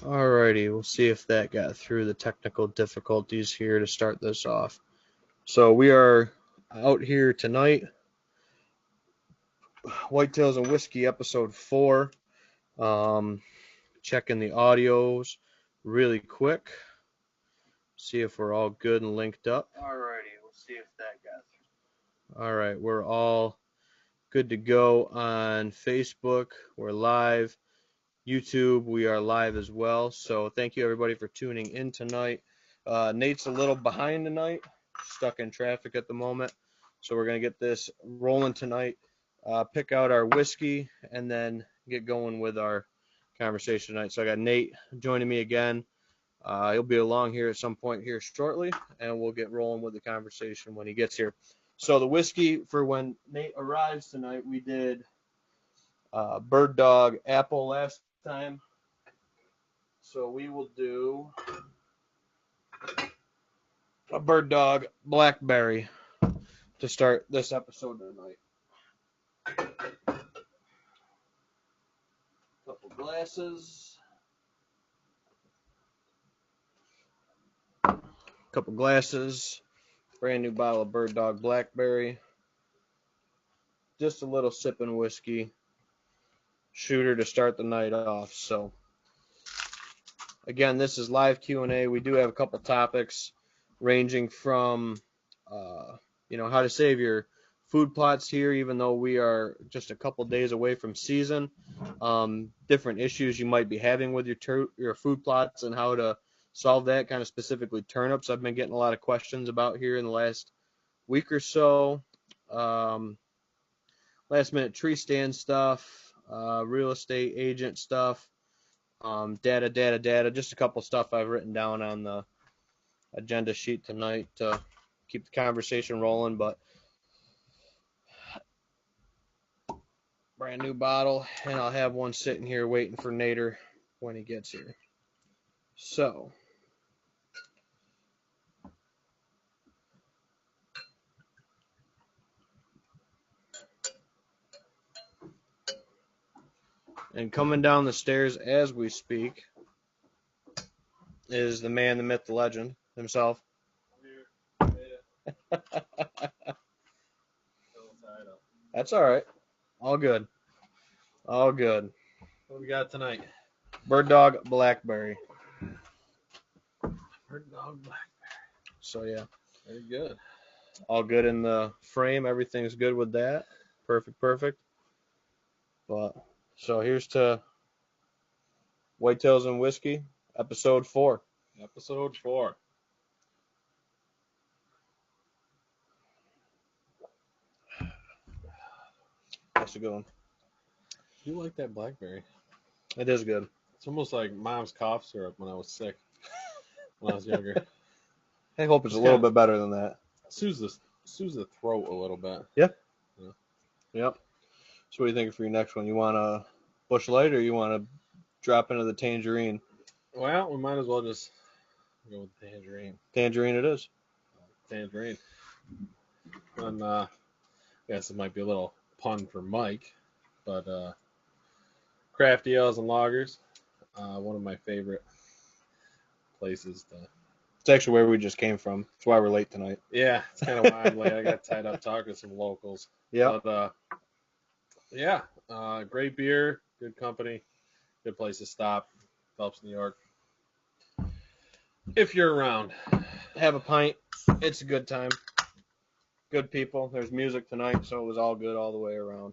Alrighty, we'll see if that got through the technical difficulties here to start this off. So we are out here tonight, Whitetails and Whiskey, episode 4. Checking the audios really quick. See if we're all good and linked up. Alrighty, we'll see if that got through. Alright, we're all good to go on Facebook. We're live. YouTube, we are live as well. So thank you everybody for tuning in tonight. Nate's a little behind tonight, stuck in traffic at the moment. So we're going to get this rolling tonight, pick out our whiskey, and then get going with our conversation tonight. So I got Nate joining me again. He'll be along here at some point here shortly, and we'll get rolling with the conversation when he gets here. So the whiskey for when Nate arrives tonight, we did Bird Dog Apple last time. So we will do a Bird Dog Blackberry to start this episode tonight. Couple glasses. Brand new bottle of Bird Dog Blackberry. Just a little sipping whiskey. Shooter to start the night off. So again, this is live Q&A. We do have a couple topics ranging from how to save your food plots here, even though we are just a couple days away from season. Different issues you might be having with your food plots and how to solve that, kind of specifically turnips. I've been getting a lot of questions about here in the last week or so. Last minute tree stand stuff. Real estate agent stuff, data, just a couple stuff I've written down on the agenda sheet tonight to keep the conversation rolling, but brand new bottle, and I'll have one sitting here waiting for Nader when he gets here. So, and coming down the stairs as we speak is the man, the myth, the legend himself. That's all right. All good. All good. What we got tonight? Bird Dog Blackberry. Bird Dog Blackberry. So, yeah. Very good. All good in the frame. Everything's good with that. Perfect. But so here's to Whitetails and Whiskey, episode 4. Episode 4. That's a good one. You like that blackberry? It is good. It's almost like mom's cough syrup when I was sick, when I was younger. I hope it's a little bit better than that. Soothes the throat a little bit. Yeah. Yep. So what do you think for your next one? You want a Busch Light or you want to drop into the tangerine? Well, we might as well just go with tangerine. Tangerine it is. Tangerine. And I guess it might be a little pun for Mike, but Crafty Ales and Lagers, one of my favorite places to. It's actually where we just came from. That's why we're late tonight. Yeah, it's kind of why I'm late. I got tied up talking to some locals. Yeah. But great beer, good company, good place to stop. Phelps, New York. If you're around, have a pint. It's a good time. Good people. There's music tonight, so it was all good all the way around.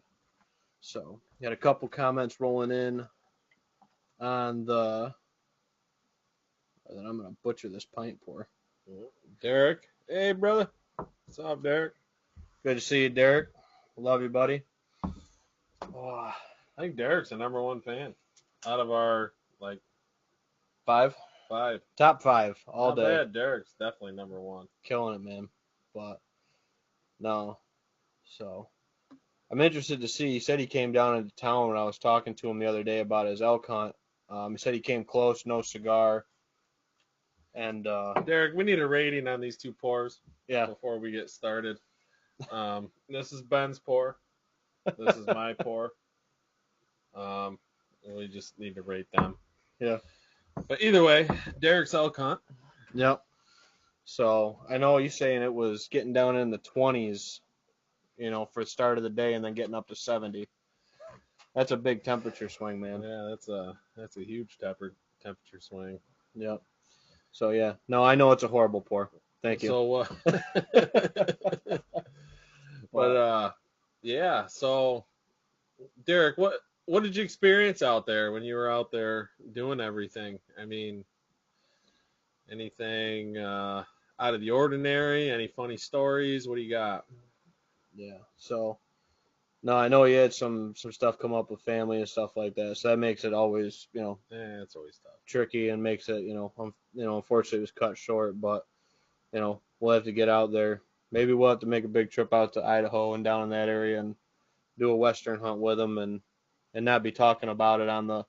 So, got a couple comments rolling in on the. And then I'm going to butcher this pint pour. Derek. Hey, brother. What's up, Derek? Good to see you, Derek. Love you, buddy. Oh, I think Derek's the number 1 fan out of our, 5? Top 5 all Not day. Bad. Derek's definitely number 1. Killing it, man. But, no. So, I'm interested to see. He said he came down into town when I was talking to him the other day about his elk hunt. He said he came close, no cigar. And Derek, we need a rating on these 2 pours. Yeah. Before we get started. This is Ben's pour. This is my pour. We just need to rate them. Yeah. But either way, Derek's elk hunt. Yep. So I know you're saying it was getting down in the 20s, for the start of the day and then getting up to 70. That's a big temperature swing, man. Yeah, that's a huge temperature swing. Yep. So yeah, no, I know it's a horrible pour. Thank you. So, but yeah. So, Derek, what did you experience out there when you were out there doing everything? I mean, anything out of the ordinary? Any funny stories? What do you got? Yeah. So no, I know you had some stuff come up with family and stuff like that. So that makes it always, It's always tough. tricky and makes it, unfortunately it was cut short, but we'll have to get out there. Maybe we'll have to make a big trip out to Idaho and down in that area and do a Western hunt with them and not be talking about it on the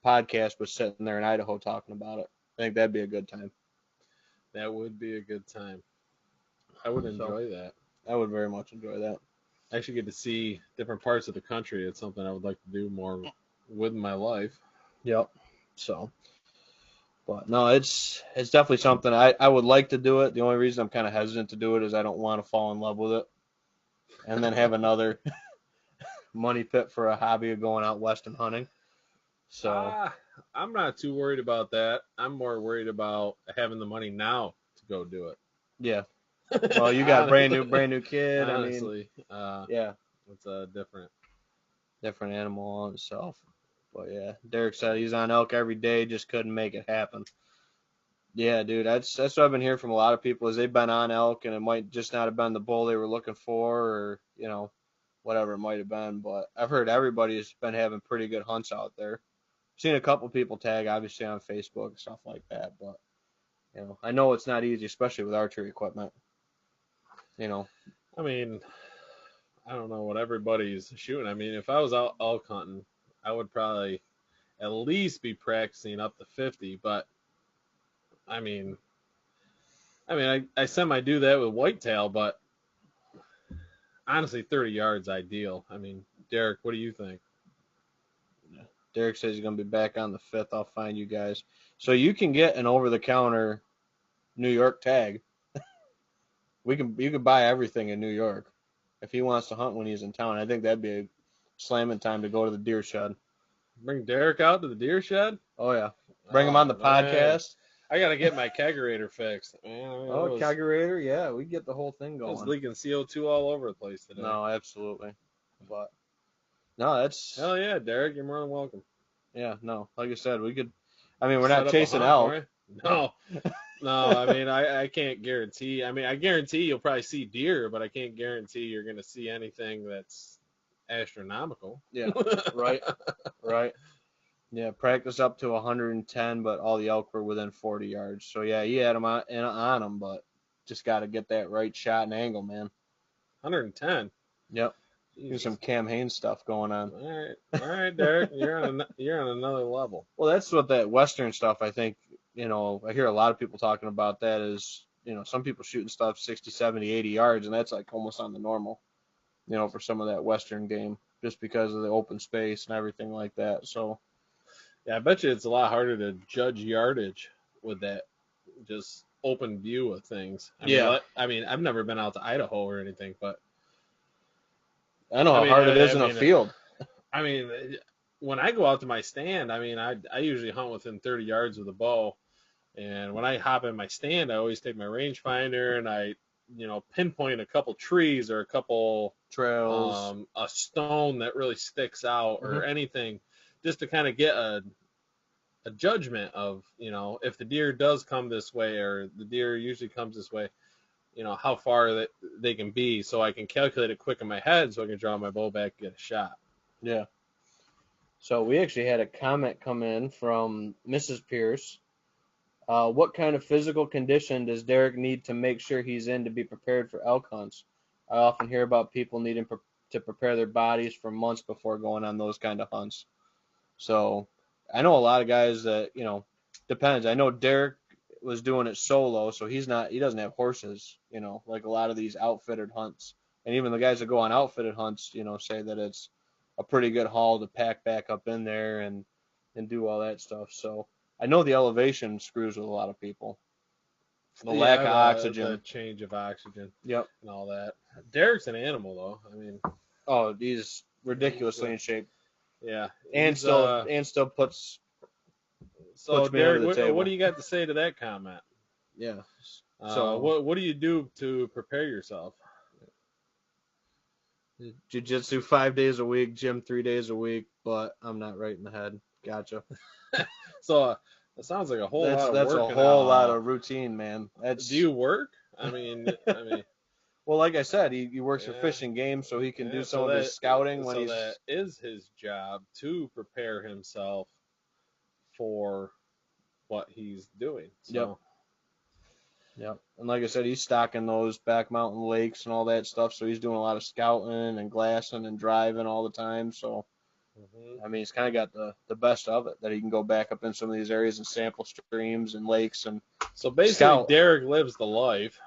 podcast, but sitting there in Idaho talking about it. I think that'd be a good time. That would be a good time. I would enjoy that. I would very much enjoy that. I actually get to see different parts of the country. It's something I would like to do more with my life. Yep. So, but no, it's definitely something I would like to do it. The only reason I'm kind of hesitant to do it is I don't want to fall in love with it and then have another money pit for a hobby of going out west and hunting. So I'm not too worried about that. I'm more worried about having the money now to go do it. Yeah. Well, you got brand new kid. Honestly, yeah, it's a different animal on itself. But yeah, Derek said he's on elk every day, just couldn't make it happen. Yeah, dude, that's what I've been hearing from a lot of people is they've been on elk and it might just not have been the bull they were looking for or, whatever it might have been. But I've heard everybody's been having pretty good hunts out there. Seen a couple people tag, obviously, on Facebook and stuff like that. But, I know it's not easy, especially with archery equipment. I mean, I don't know what everybody's shooting. I mean, if I was out elk hunting, I would probably at least be practicing up to 50. But I mean, I semi do that with whitetail, but honestly, 30 yards ideal. I mean, Derek, what do you think? Yeah. Derek says he's going to be back on the 5th. I'll find you guys. So you can get an over-the-counter New York tag. You could buy everything in New York if he wants to hunt when he's in town. I think that'd be a slamming time to go to the deer shed. Bring Derek out to the deer shed? Oh yeah, bring him on the podcast. I gotta get my kegerator fixed. Kegerator, yeah, we get the whole thing going. I was leaking CO2 all over the place today. No, absolutely, but no, that's hell yeah, Derek, you're more than welcome. Yeah, no, like I said, we could. I mean, we're not chasing elk. No. I mean, I can't guarantee. I mean, I guarantee you'll probably see deer, but I can't guarantee you're going to see anything that's astronomical. Yeah, right. Yeah, practice up to 110, but all the elk were within 40 yards. So yeah, he had them on them, but just got to get that right shot and angle, man. 110. Yep. There's some Cam Hanes stuff going on. All right, Derek, you're on another level. Well, that's what that Western stuff. I think I hear a lot of people talking about that. Is some people shooting stuff 60, 70, 80 yards, and that's like almost on the normal. For some of that Western game, just because of the open space and everything like that. So, yeah, I bet you it's a lot harder to judge yardage with that just open view of things. I mean, I've never been out to Idaho or anything, but I know how hard it is in a field. I mean, when I go out to my stand, I mean, I usually hunt within 30 yards with a bow. And when I hop in my stand, I always take my rangefinder and I, pinpoint a couple trees or a couple trails, a stone that really sticks out or anything, just to kind of get a judgment of, if the deer does come this way or the deer usually comes this way, how far that they can be, so I can calculate it quick in my head, so I can draw my bow back and get a shot. Yeah. So we actually had a comment come in from Mrs. Pierce. What kind of physical condition does Derek need to make sure he's in to be prepared for elk hunts? I often hear about people needing to prepare their bodies for months before going on those kind of hunts. So I know a lot of guys that, depends. I know Derek was doing it solo, so he doesn't have horses, like a lot of these outfitted hunts. And even the guys that go on outfitted hunts, say that it's a pretty good haul to pack back up in there and do all that stuff. So I know the elevation screws with a lot of people. The lack Yeah, of the oxygen. change of oxygen Yep. and all that. Derek's an animal, though. I mean, Oh, he's he's ridiculously in shape, yeah, and he's still puts So me under Derek, the what table. do you got to say to that comment? Yeah. So What do you do to prepare yourself? jiu-jitsu 5 days a week, gym 3 days a week, but I'm not right in the head. Gotcha. So it sounds like a whole lot of That's work. a whole lot of routine, man. Do That's you work? I mean, well, like I said, he works for yeah, Fish and Game, so he can do yeah. some of his scouting when So he's. that is his job to prepare himself for what he's doing. Yep. So Yep. And like I said, he's stocking those back mountain lakes and all that stuff, so he's doing a lot of scouting and glassing and driving all the time. So I mean, he's kind of got the best of it, that he can go back up in some of these areas and sample streams and lakes and so basically, scout. Derek lives the life,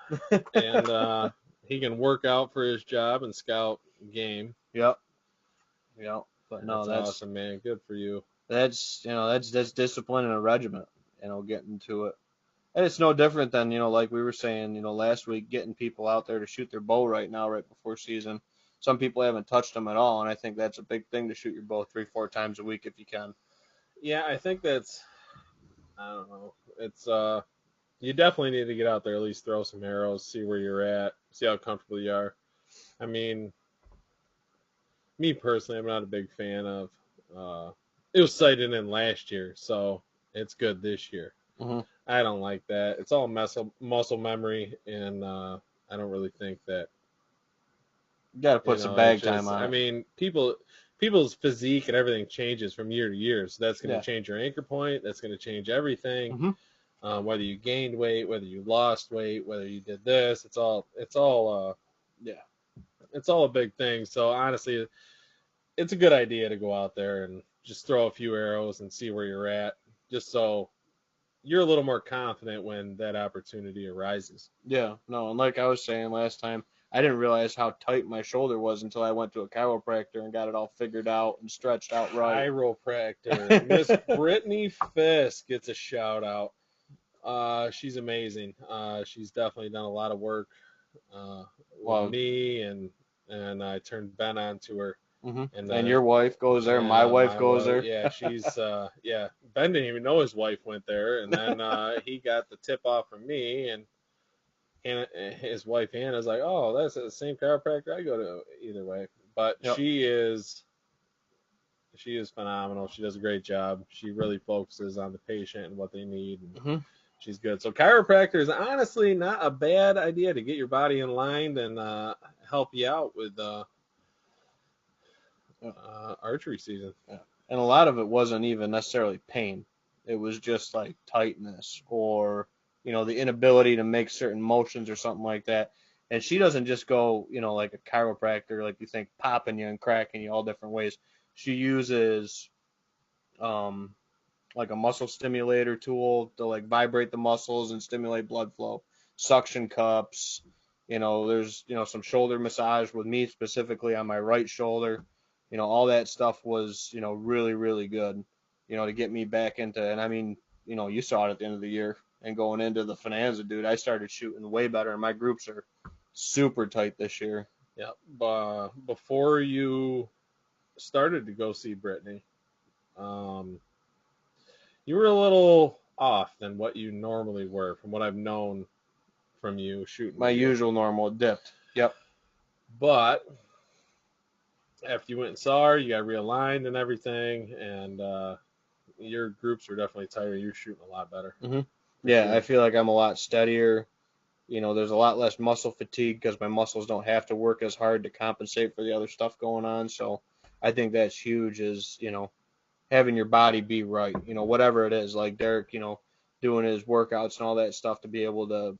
and he can work out for his job and scout game. Yep. Yep. But no, That's awesome, man. Good for you. that's that's discipline and a regiment, getting to it. And it's no different than, like we were saying, last week, getting people out there to shoot their bow right now, right before season. Some people haven't touched them at all, and I think that's a big thing, to shoot your bow 3-4 times a week if you can. Yeah, I think that's, I don't know. It's you definitely need to get out there, at least throw some arrows, see where you're at, see how comfortable you are. I mean, me personally, I'm not a big fan of. It was sighted in last year, so it's good this year. Mm-hmm. I don't like that. It's all muscle memory, and I don't really think that. You got to put some bag time on I it. mean, people's physique and everything changes from year to year, so that's going to Yeah. change your anchor point. That's going to change everything. Mm-hmm. Whether you gained weight, whether you lost weight, whether you did this, Yeah. it's all a big thing. So honestly, it's a good idea to go out there and just throw a few arrows and see where you're at, just so you're a little more confident when that opportunity arises. Yeah. No, and like I was saying last time, I didn't realize how tight my shoulder was until I went to a chiropractor and got it all figured out and stretched out right. Chiropractor Miss Brittany Fisk gets a shout out. She's amazing. She's definitely done a lot of work with me, and I turned Ben on to her. Mm-hmm. And your wife goes there. My wife goes there. Yeah, she's yeah. Ben didn't even know his wife went there, and then he got the tip off from me, and his wife Hannah's like, oh, that's the same chiropractor I go to. Either way, but Yep. she is phenomenal. She does a great job. She really focuses on the patient and what they need. And Mm-hmm. she's good. So chiropractor is honestly not a bad idea to get your body in line and help you out with archery season. Yeah. And a lot of it wasn't even necessarily pain. It was just like tightness or, the inability to make certain motions or something like that. And she doesn't just go, like a chiropractor, like you think, popping you and cracking you all different ways. She uses like a muscle stimulator tool to like vibrate the muscles and stimulate blood flow, suction cups. There's, some shoulder massage with me specifically on my right shoulder. All that stuff was, really, really good, to get me back into. And I mean, you saw it at the end of the year and going into the Finanza, dude, I started shooting way better, and my groups are super tight this year. Yeah. Before you started to go see Brittany, you were a little off than what you normally were, from what I've known from you shooting. My usual normal dipped. Yep. But after you went and saw her, you got realigned and everything, and your groups are definitely tighter. You're shooting a lot better. Mm-hmm. Yeah, sure. I feel like I'm a lot steadier. There's a lot less muscle fatigue because my muscles don't have to work as hard to compensate for the other stuff going on. So I think that's huge, is, having your body be right, whatever it is, like Derek, doing his workouts and all that stuff to be able to,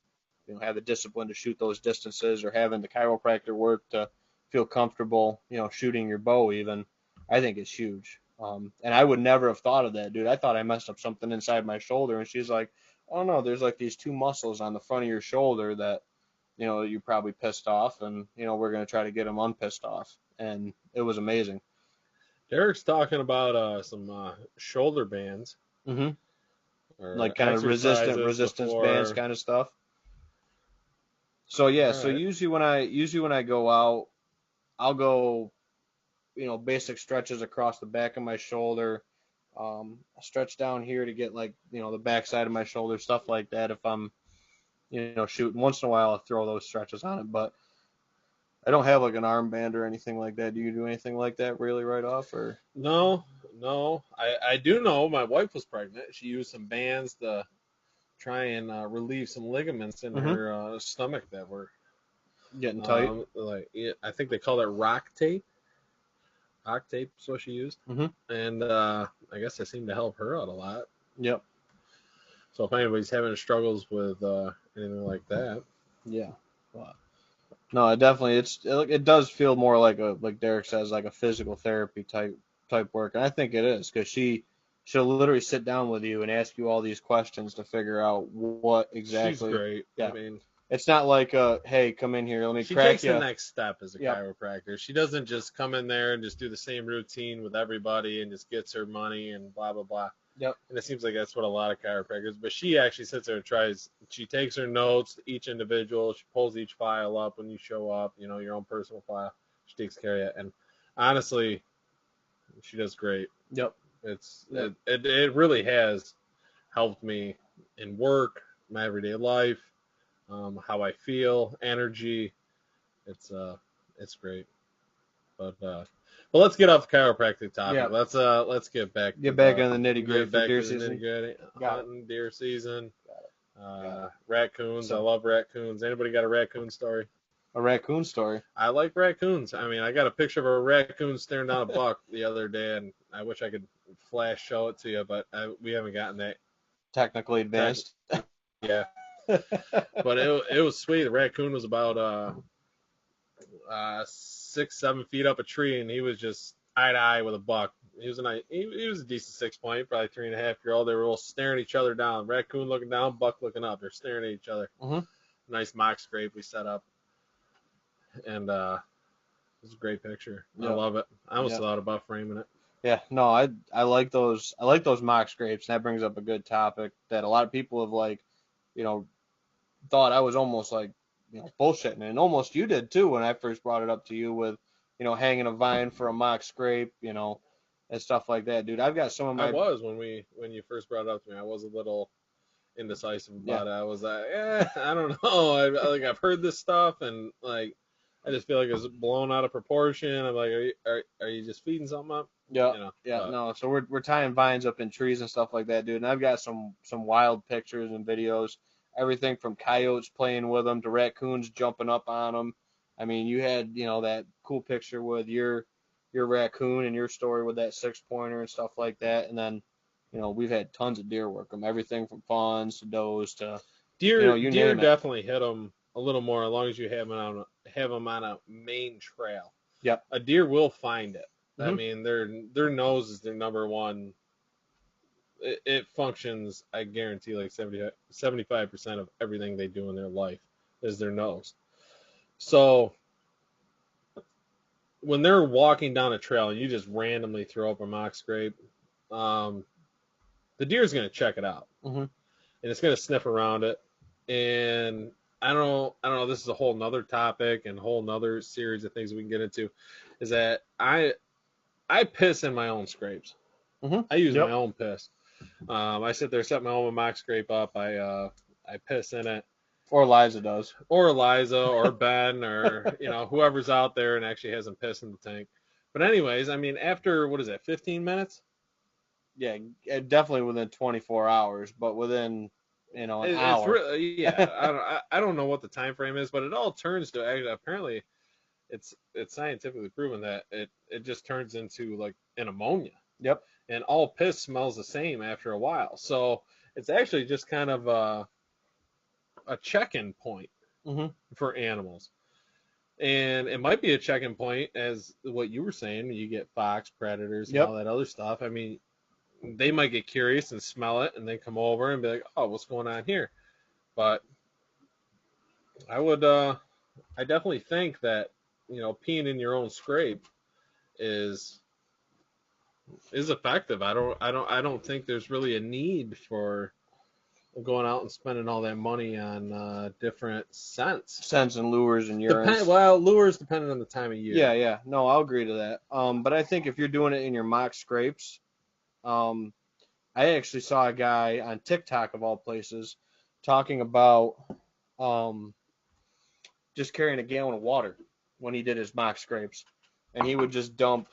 have the discipline to shoot those distances, or having the chiropractor work to feel comfortable, shooting your bow even, I think is huge. And I would never have thought of that, dude. I thought I messed up something inside my shoulder, and she's like, oh no, there's like these two muscles on the front of your shoulder that, you probably pissed off, and, we're going to try to get them unpissed off. And it was amazing. Derek's talking about some shoulder bands. Mm-hmm. or like kind of resistance bands kind of stuff. So yeah, so Alright. usually when I go out, I'll go, basic stretches across the back of my shoulder, stretch down here to get like, the back side of my shoulder, stuff like that. If I'm, shooting, once in a while, I'll throw those stretches on it, but I don't have like an armband or anything like that. Do you do anything like that really right off or? No, no. I do know my wife was pregnant. She used some bands to try and relieve some ligaments in Mm-hmm. her stomach that were Getting tight. I think they call it rock tape. Rock tape is what she used, Mm-hmm. and I guess it seemed to help her out a lot. Yep. So if anybody's having struggles with anything like that, Yeah. Well, no, it definitely it does feel more like Derek says, like a physical therapy type work, and I think it is because she'll literally sit down with you and ask you all these questions to figure out what she's exactly. great. I Yeah, mean, it's not like hey, come in here, let me she crack takes the you. next step as a Yep. chiropractor. She doesn't just come in there and just do the same routine with everybody and just gets her money and blah blah blah. Yep. And it seems like that's what a lot of chiropractors. But she actually sits there and tries. She takes her notes, each individual. She pulls each file up when you show up. Your own personal file. She takes care of it. And honestly, she does great. Yep. It really has helped me in work, my everyday life, how I feel, energy. It's great. But let's get off the chiropractic topic. Yep. Let's get back to Get back in the nitty gritty get for back deer to the season. nitty gritty. Got it. Hunting, deer season, Got it. raccoons. I So love raccoons. Anybody got a raccoon story? a raccoon story. I like raccoons. I mean, I got a picture of a raccoon staring down a buck the other day, and I wish I could flash show it to you, but we haven't gotten that. Technically advanced. Yeah, but it was sweet. The raccoon was about 6-7 feet up a tree, and he was just eye to eye with a buck. He was a decent 6 point, probably 3.5-year-old. They were all staring each other down. Raccoon looking down, buck looking up. They're staring at each other. Mm-hmm. Nice mock scrape we set up, and it was a great picture. Yep. I love it. I almost Yep. thought about framing it. Yeah, no, I like those. I like those mock scrapes. And that brings up a good topic that a lot of people have you know, thought I was almost bullshitting, and almost you did too when I first brought it up to you with, hanging a vine for a mock scrape, and stuff like that, dude. I've got some of I my was when you first brought it up to me. I was a little indecisive yeah. about it. I was like, I don't know. I've heard this stuff, and I just feel like it's blown out of proportion. I'm like, are you just feeding something up? Yeah, yeah, But no. So we're tying vines up in trees and stuff like that, dude. And I've got some wild pictures and videos, everything from coyotes playing with them to raccoons jumping up on them. I mean, you had that cool picture with your raccoon and your story with that 6 pointer and stuff like that. And then we've had tons of deer work them, everything from fawns to does to you deer name it. definitely hit them a little more as long as you have them on a main trail. Yep. A deer will find it. I Mm-hmm. mean, their nose is their number one. It functions, I guarantee, like 75% of everything they do in their life is their nose. So when they're walking down a trail and you just randomly throw up a mock scrape, the deer's going to check it out. Mm-hmm. And it's going to sniff around it. And I don't know. This is a whole nother topic and a whole nother series of things we can get into. Is that I piss in my own scrapes. Mm-hmm. I use Yep. my own piss. I sit there, set my own mock scrape up. I piss in it. Or Liza does. Or Eliza, or Ben, or whoever's out there and actually hasn't pissed in the tank. But anyways, I mean, after what is it, 15 minutes? Yeah, definitely within 24 hours, but within an hour. It's really, yeah. I don't know what the time frame is, but it all turns to actually, apparently it's scientifically proven that it just turns into like an ammonia. Yep. And all piss smells the same after a while. So it's actually just kind of a check-in point Mm-hmm. for animals. And it might be a check-in point as what you were saying. You get fox predators and Yep. all that other stuff. I mean, they might get curious and smell it and then come over and be like, oh, what's going on here? But I definitely think that, peeing in your own scrape is effective. I don't think there's really a need for going out and spending all that money on different scents. Scents and lures and urines. Lures depending on the time of year. Yeah. No, I'll agree to that. But I think if you're doing it in your mock scrapes, I actually saw a guy on TikTok of all places talking about just carrying a gallon of water when he did his mock scrapes, and he would just dump,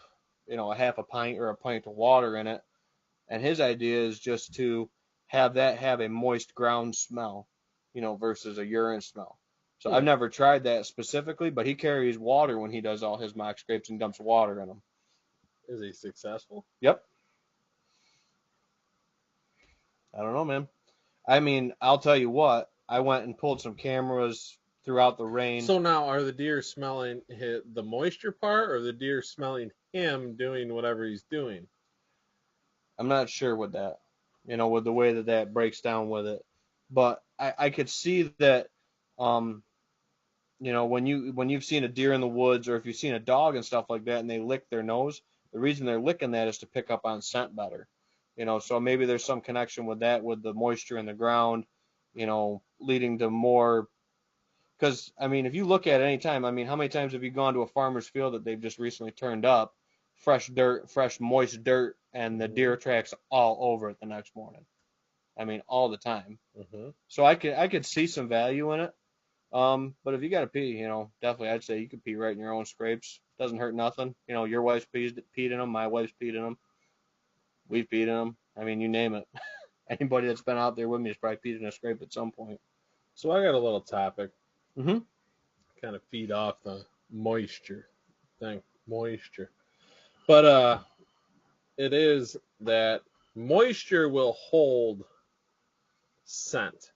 a half a pint or a pint of water in it. And his idea is just to have a moist ground smell, versus a urine smell. So I've never tried that specifically, but he carries water when he does all his mock scrapes and dumps water in them. Is he successful? Yep. I don't know, man. I mean, I'll tell you what, I went and pulled some cameras throughout the rain. So now, are the deer smelling the moisture part, or the deer smelling him doing whatever he's doing? I'm not sure with that, with the way that breaks down with it. But I could see that, when you've seen a deer in the woods, or if you've seen a dog and stuff like that, and they lick their nose, the reason they're licking that is to pick up on scent better. So maybe there's some connection with that, with the moisture in the ground, leading to more. Because, I mean, if you look at it any time, I mean, how many times have you gone to a farmer's field that they've just recently turned up, fresh dirt, fresh moist dirt, and the deer tracks all over it the next morning? I mean, all the time. Mm-hmm. So I could see some value in it. But if you got to pee, definitely I'd say you could pee right in your own scrapes. Doesn't hurt nothing. Your wife's peed in them. My wife's peed in them. We've peed in them. I mean, you name it. Anybody that's been out there with me has probably peed in a scrape at some point. So I got a little topic. Mm-hmm. Kind of feed off the moisture thing. Moisture. But it is that moisture will hold scent.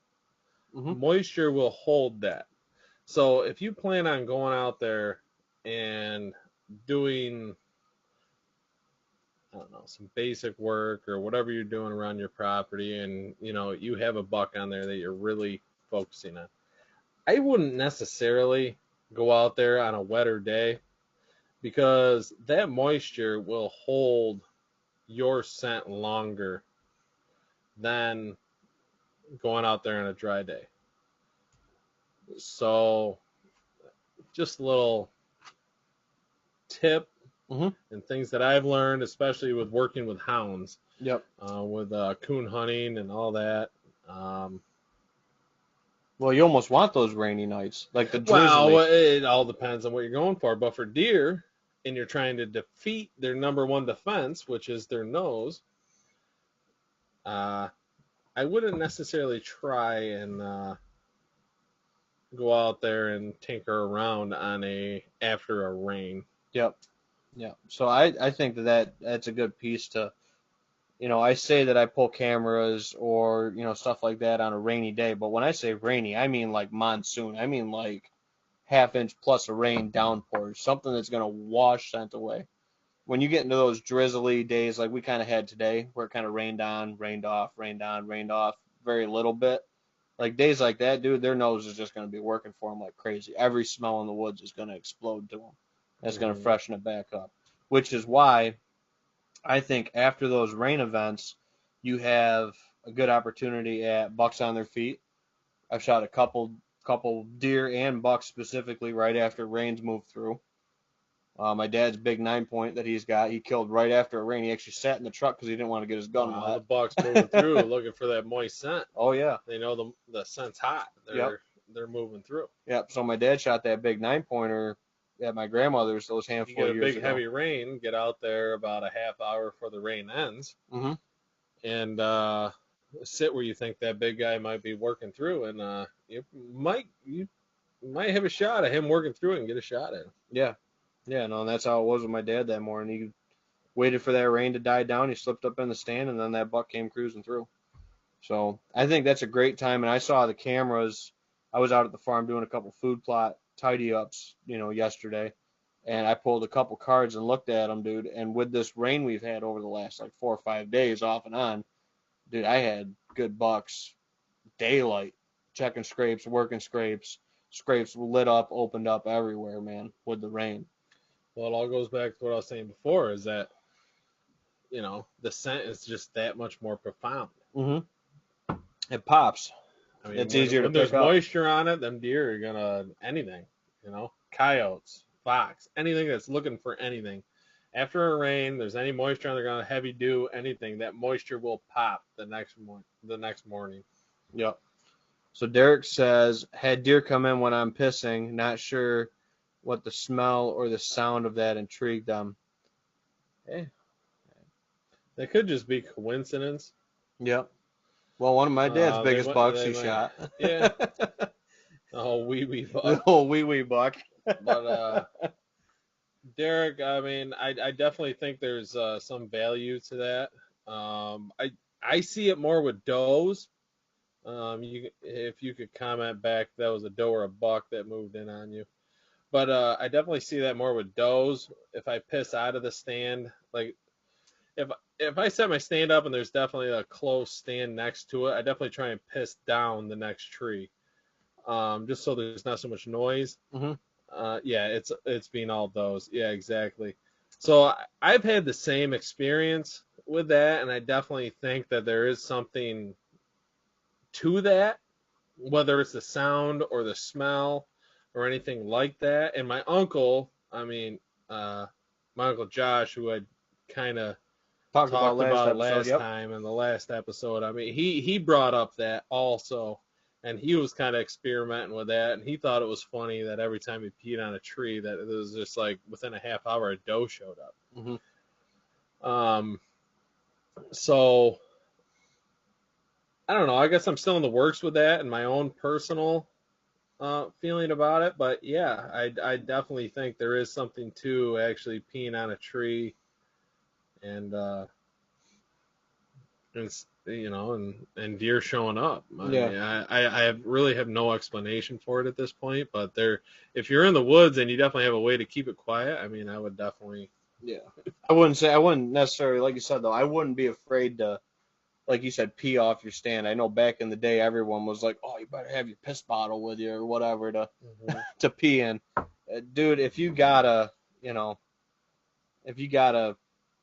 Mm-hmm. Moisture will hold that. So if you plan on going out there and doing, I don't know, some basic work or whatever you're doing around your property, and you have a buck on there that you're really focusing on, I wouldn't necessarily go out there on a wetter day, because that moisture will hold your scent longer than going out there on a dry day. So just a little tip and things that I've learned, especially with working with hounds. Yep. With coon hunting and all that. Well, you almost want those rainy nights, like the drizzly. Well, it all depends on what you're going for. But for deer, and you're trying to defeat their number one defense, which is their nose, I wouldn't necessarily try and go out there and tinker around after a rain. Yep. So I think that's a good piece to, I say that I pull cameras or, stuff like that on a rainy day. But when I say rainy, I mean like monsoon. I mean like half-inch plus of rain downpours, something that's going to wash scent away. When you get into those drizzly days like we kind of had today, where it kind of rained on, rained off, rained on, rained off, very little bit. Like days like that, dude, their nose is just going to be working for them like crazy. Every smell in the woods is going to explode to them. That's going to freshen it back up, which is why I think after those rain events, you have a good opportunity at bucks on their feet. I've shot a couple deer and bucks specifically right after rains moved through. My dad's big 9-point that he's got, he killed right after a rain. He actually sat in the truck because he didn't want to get his gun wet. The bucks moving through looking for that moist scent. Oh, yeah. They know the scent's hot. They're moving through. Yep. So my dad shot that big 9-pointer at my grandmother's those handful of years ago. You get a big heavy rain, get out there about a half hour before the rain ends, and sit where you think that big guy might be working through, and you might have a shot at him working through it and get a shot at him. Yeah, no, and that's how it was with my dad that morning. He waited for that rain to die down. He slipped up in the stand, and then that buck came cruising through. So I think that's a great time, and I saw the cameras. I was out at the farm doing a couple food plot tidy-ups, yesterday, and I pulled a couple cards and looked at them, dude, and with this rain we've had over the last, 4 or 5 days off and on, dude, I had good bucks, daylight, checking scrapes, working scrapes lit up, opened up everywhere, man, with the rain. Well, it all goes back to what I was saying before, is that, the scent is just that much more profound. It pops. I mean, It's when, easier to when there's pick up. moisture on it, them deer are gonna anything, coyotes, fox, anything that's looking for anything. After a rain, there's any moisture on, they're gonna heavy dew, anything. That moisture will pop the next morning. Yep. So Derek says, had deer come in when I'm pissing, not sure what the smell or the sound of that intrigued them. Hey. That could just be coincidence. Yep. Well, one of my dad's biggest bucks They he might, shot. yeah. Oh, wee The buck. old wee buck. But Derek, I mean, I definitely think there's some value to that. I see it more with does. If you could comment back, that was a doe or a buck that moved in on you. But I definitely see that more with does. If I piss out of the stand, like if if I set my stand up and there's definitely a close stand next to it, I definitely try and piss down the next tree, just so there's not so much noise. Mm-hmm. Yeah, it's being all those. Yeah, exactly. So I've had the same experience with that, and I definitely think that there is something to that, whether it's the sound or the smell or anything like that. And my uncle, my uncle Josh, who I kind of Talked about talked last about episode. last Yep. time in the last episode. I mean, he brought up that also, and he was kind of experimenting with that, and he thought it was funny that every time he peed on a tree, that it was just like within a half hour a doe showed up. Mm-hmm. So I don't know. I guess I'm still in the works with that and my own personal feeling about it, but yeah, I definitely think there is something to actually peeing on a tree and and deer showing up. I Yeah. mean, really have no explanation for it at this point, but if you're in the woods and you definitely have a way to keep it quiet, I mean, I would definitely. Yeah. I wouldn't necessarily, like you said though, I wouldn't be afraid to, like you said, pee off your stand. I know back in the day everyone was like, oh, you better have your piss bottle with you or whatever to Mhm. to pee in. Dude, if you gotta, you know, if you gotta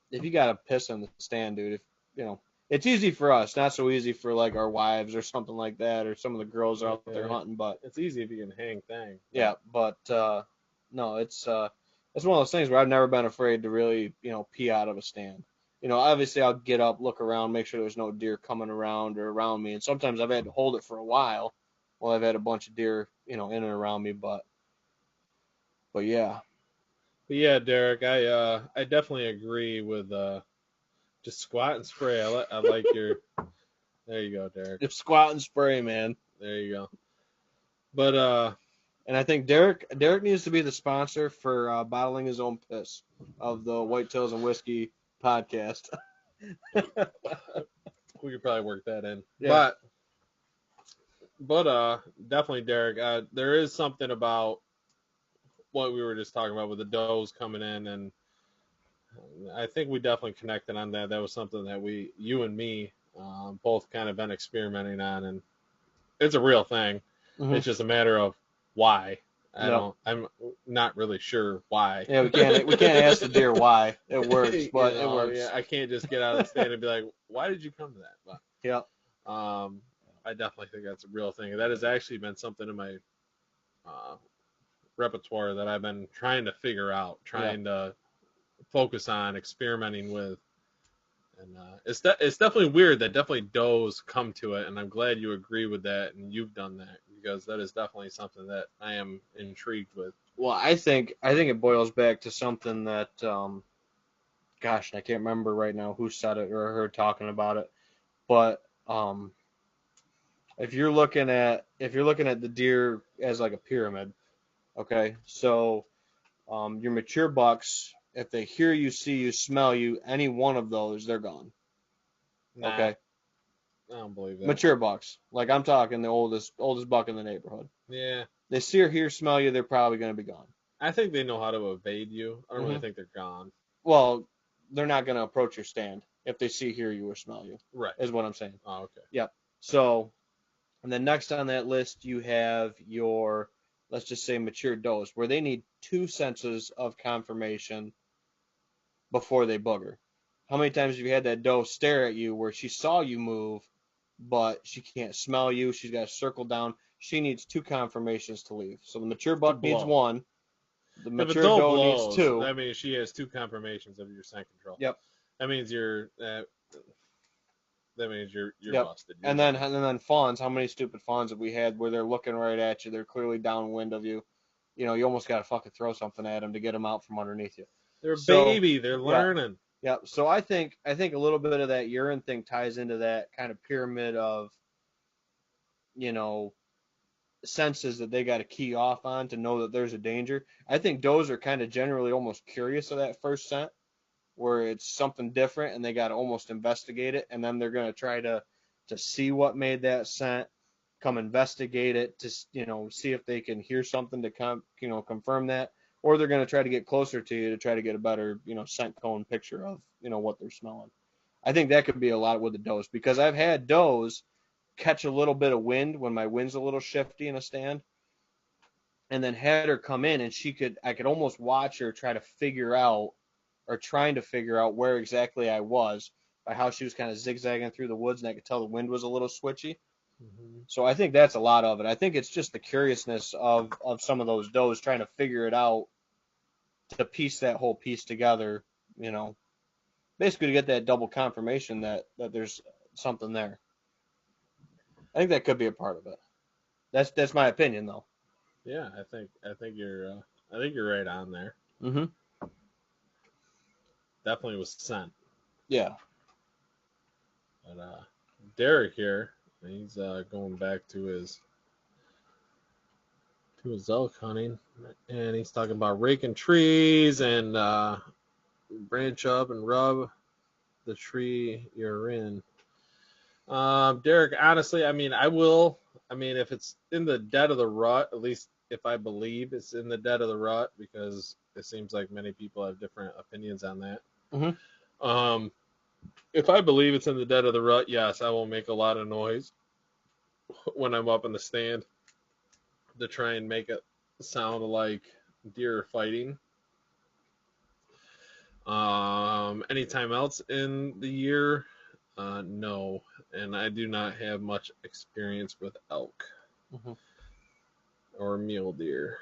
if you gotta piss in the stand, dude, if you know, it's easy for us, not so easy for like our wives or something like that, or some of the girls out there Yeah, hunting. But it's easy if you can hang thing. yeah, but no, it's one of those things where I've never been afraid to really, pee out of a stand. Obviously I'll get up, look around, make sure there's no deer coming around or around me, and sometimes I've had to hold it for a while while I've had a bunch of deer, in and around me. But yeah, But yeah, Derek, I definitely agree with just squat and spray. I like your. There you go, Derek. it's squat and spray, man. There you go. But And I think Derek needs to be the sponsor for bottling his own piss of the Whitetails and Whiskey podcast. we could probably work that in. Yeah. But definitely, Derek. There is something about what we were just talking about with the does coming in, and I think we definitely connected on that. That was something that you and me, both kind of been experimenting on, and it's a real thing. Mm-hmm. It's just a matter of why. Yep. I'm not really sure why. Yeah, we can't ask the deer why it works, but it works. Yeah, I can't just get out of the stand and be like, why did you come to that? But Yep. I definitely think that's a real thing. That has actually been something in my repertoire that I've been trying to figure out, trying to focus on, experimenting with. And it's definitely weird that definitely does come to it, and I'm glad you agree with that and you've done that, because that is definitely something that I am intrigued with. Well, I think it boils back to something that, gosh, I can't remember right now who said it or heard talking about it, but if you're looking at the deer as like a pyramid, okay, so your mature bucks, if they hear you, see you, smell you, any one of those, they're gone. Nah, Okay. I don't believe that. Mature bucks, like I'm talking the oldest buck in the neighborhood. Yeah. They see or hear, smell you, they're probably going to be gone. I think they know how to evade you. I don't really Mhm. think they're gone. Well, they're not going to approach your stand if they see, hear you, or smell you. Right. Is what I'm saying. Oh, okay. Yep. So, and then next on that list you have your, let's just say, mature does, where they need 2 senses of confirmation before they booger. How many times have you had that doe stare at you where she saw you move, but she can't smell you. She's got to circle down. She needs 2 confirmations to leave. So the mature To buck needs blow. 1. The If a mature doe doe needs blows, 2. that means she has 2 confirmations of your scent control. Yep. That means you're Yep. busted. And then fawns. How many stupid fawns have we had where they're looking right at you? They're clearly downwind of you. You know, you almost got to fucking throw something at them to get them out from underneath you. They're a So, baby. They're learning. yeah. So I think a little bit of that urine thing ties into that kind of pyramid of, you know, senses that they got to key off on to know that there's a danger. I think does are kind of generally almost curious of that first scent, where it's something different and they got to almost investigate it, and then they're going to try to see what made that scent, come investigate it to see if they can hear something to confirm that, or they're going to try to get closer to you to try to get a better scent cone picture of what they're smelling. I think that could be a lot with the does, because I've had does catch a little bit of wind when my wind's a little shifty in a stand, and then had her come in, and I could almost watch her trying to figure out where exactly I was by how she was kind of zigzagging through the woods, and I could tell the wind was a little switchy. Mm-hmm. So I think that's a lot of it. I think it's just the curiousness of some of those does trying to figure it out, to piece that whole piece together, basically to get that double confirmation that there's something there. I think that could be a part of it. That's my opinion, though. Yeah, I think you're right on there. Mm-hmm. Definitely was scent. Yeah. But Derek here, he's going back to his elk hunting, and he's talking about raking trees and branch up and rub the tree you're in. Derek, honestly, I mean, I will. I mean, if it's in the dead of the rut, at least if I believe it's in the dead of the rut, because it seems like many people have different opinions on that. Mm-hmm. If I believe it's in the dead of the rut, yes, I will make a lot of noise when I'm up in the stand to try and make it sound like deer are fighting. Anytime else in the year, no, and I do not have much experience with elk or mule deer.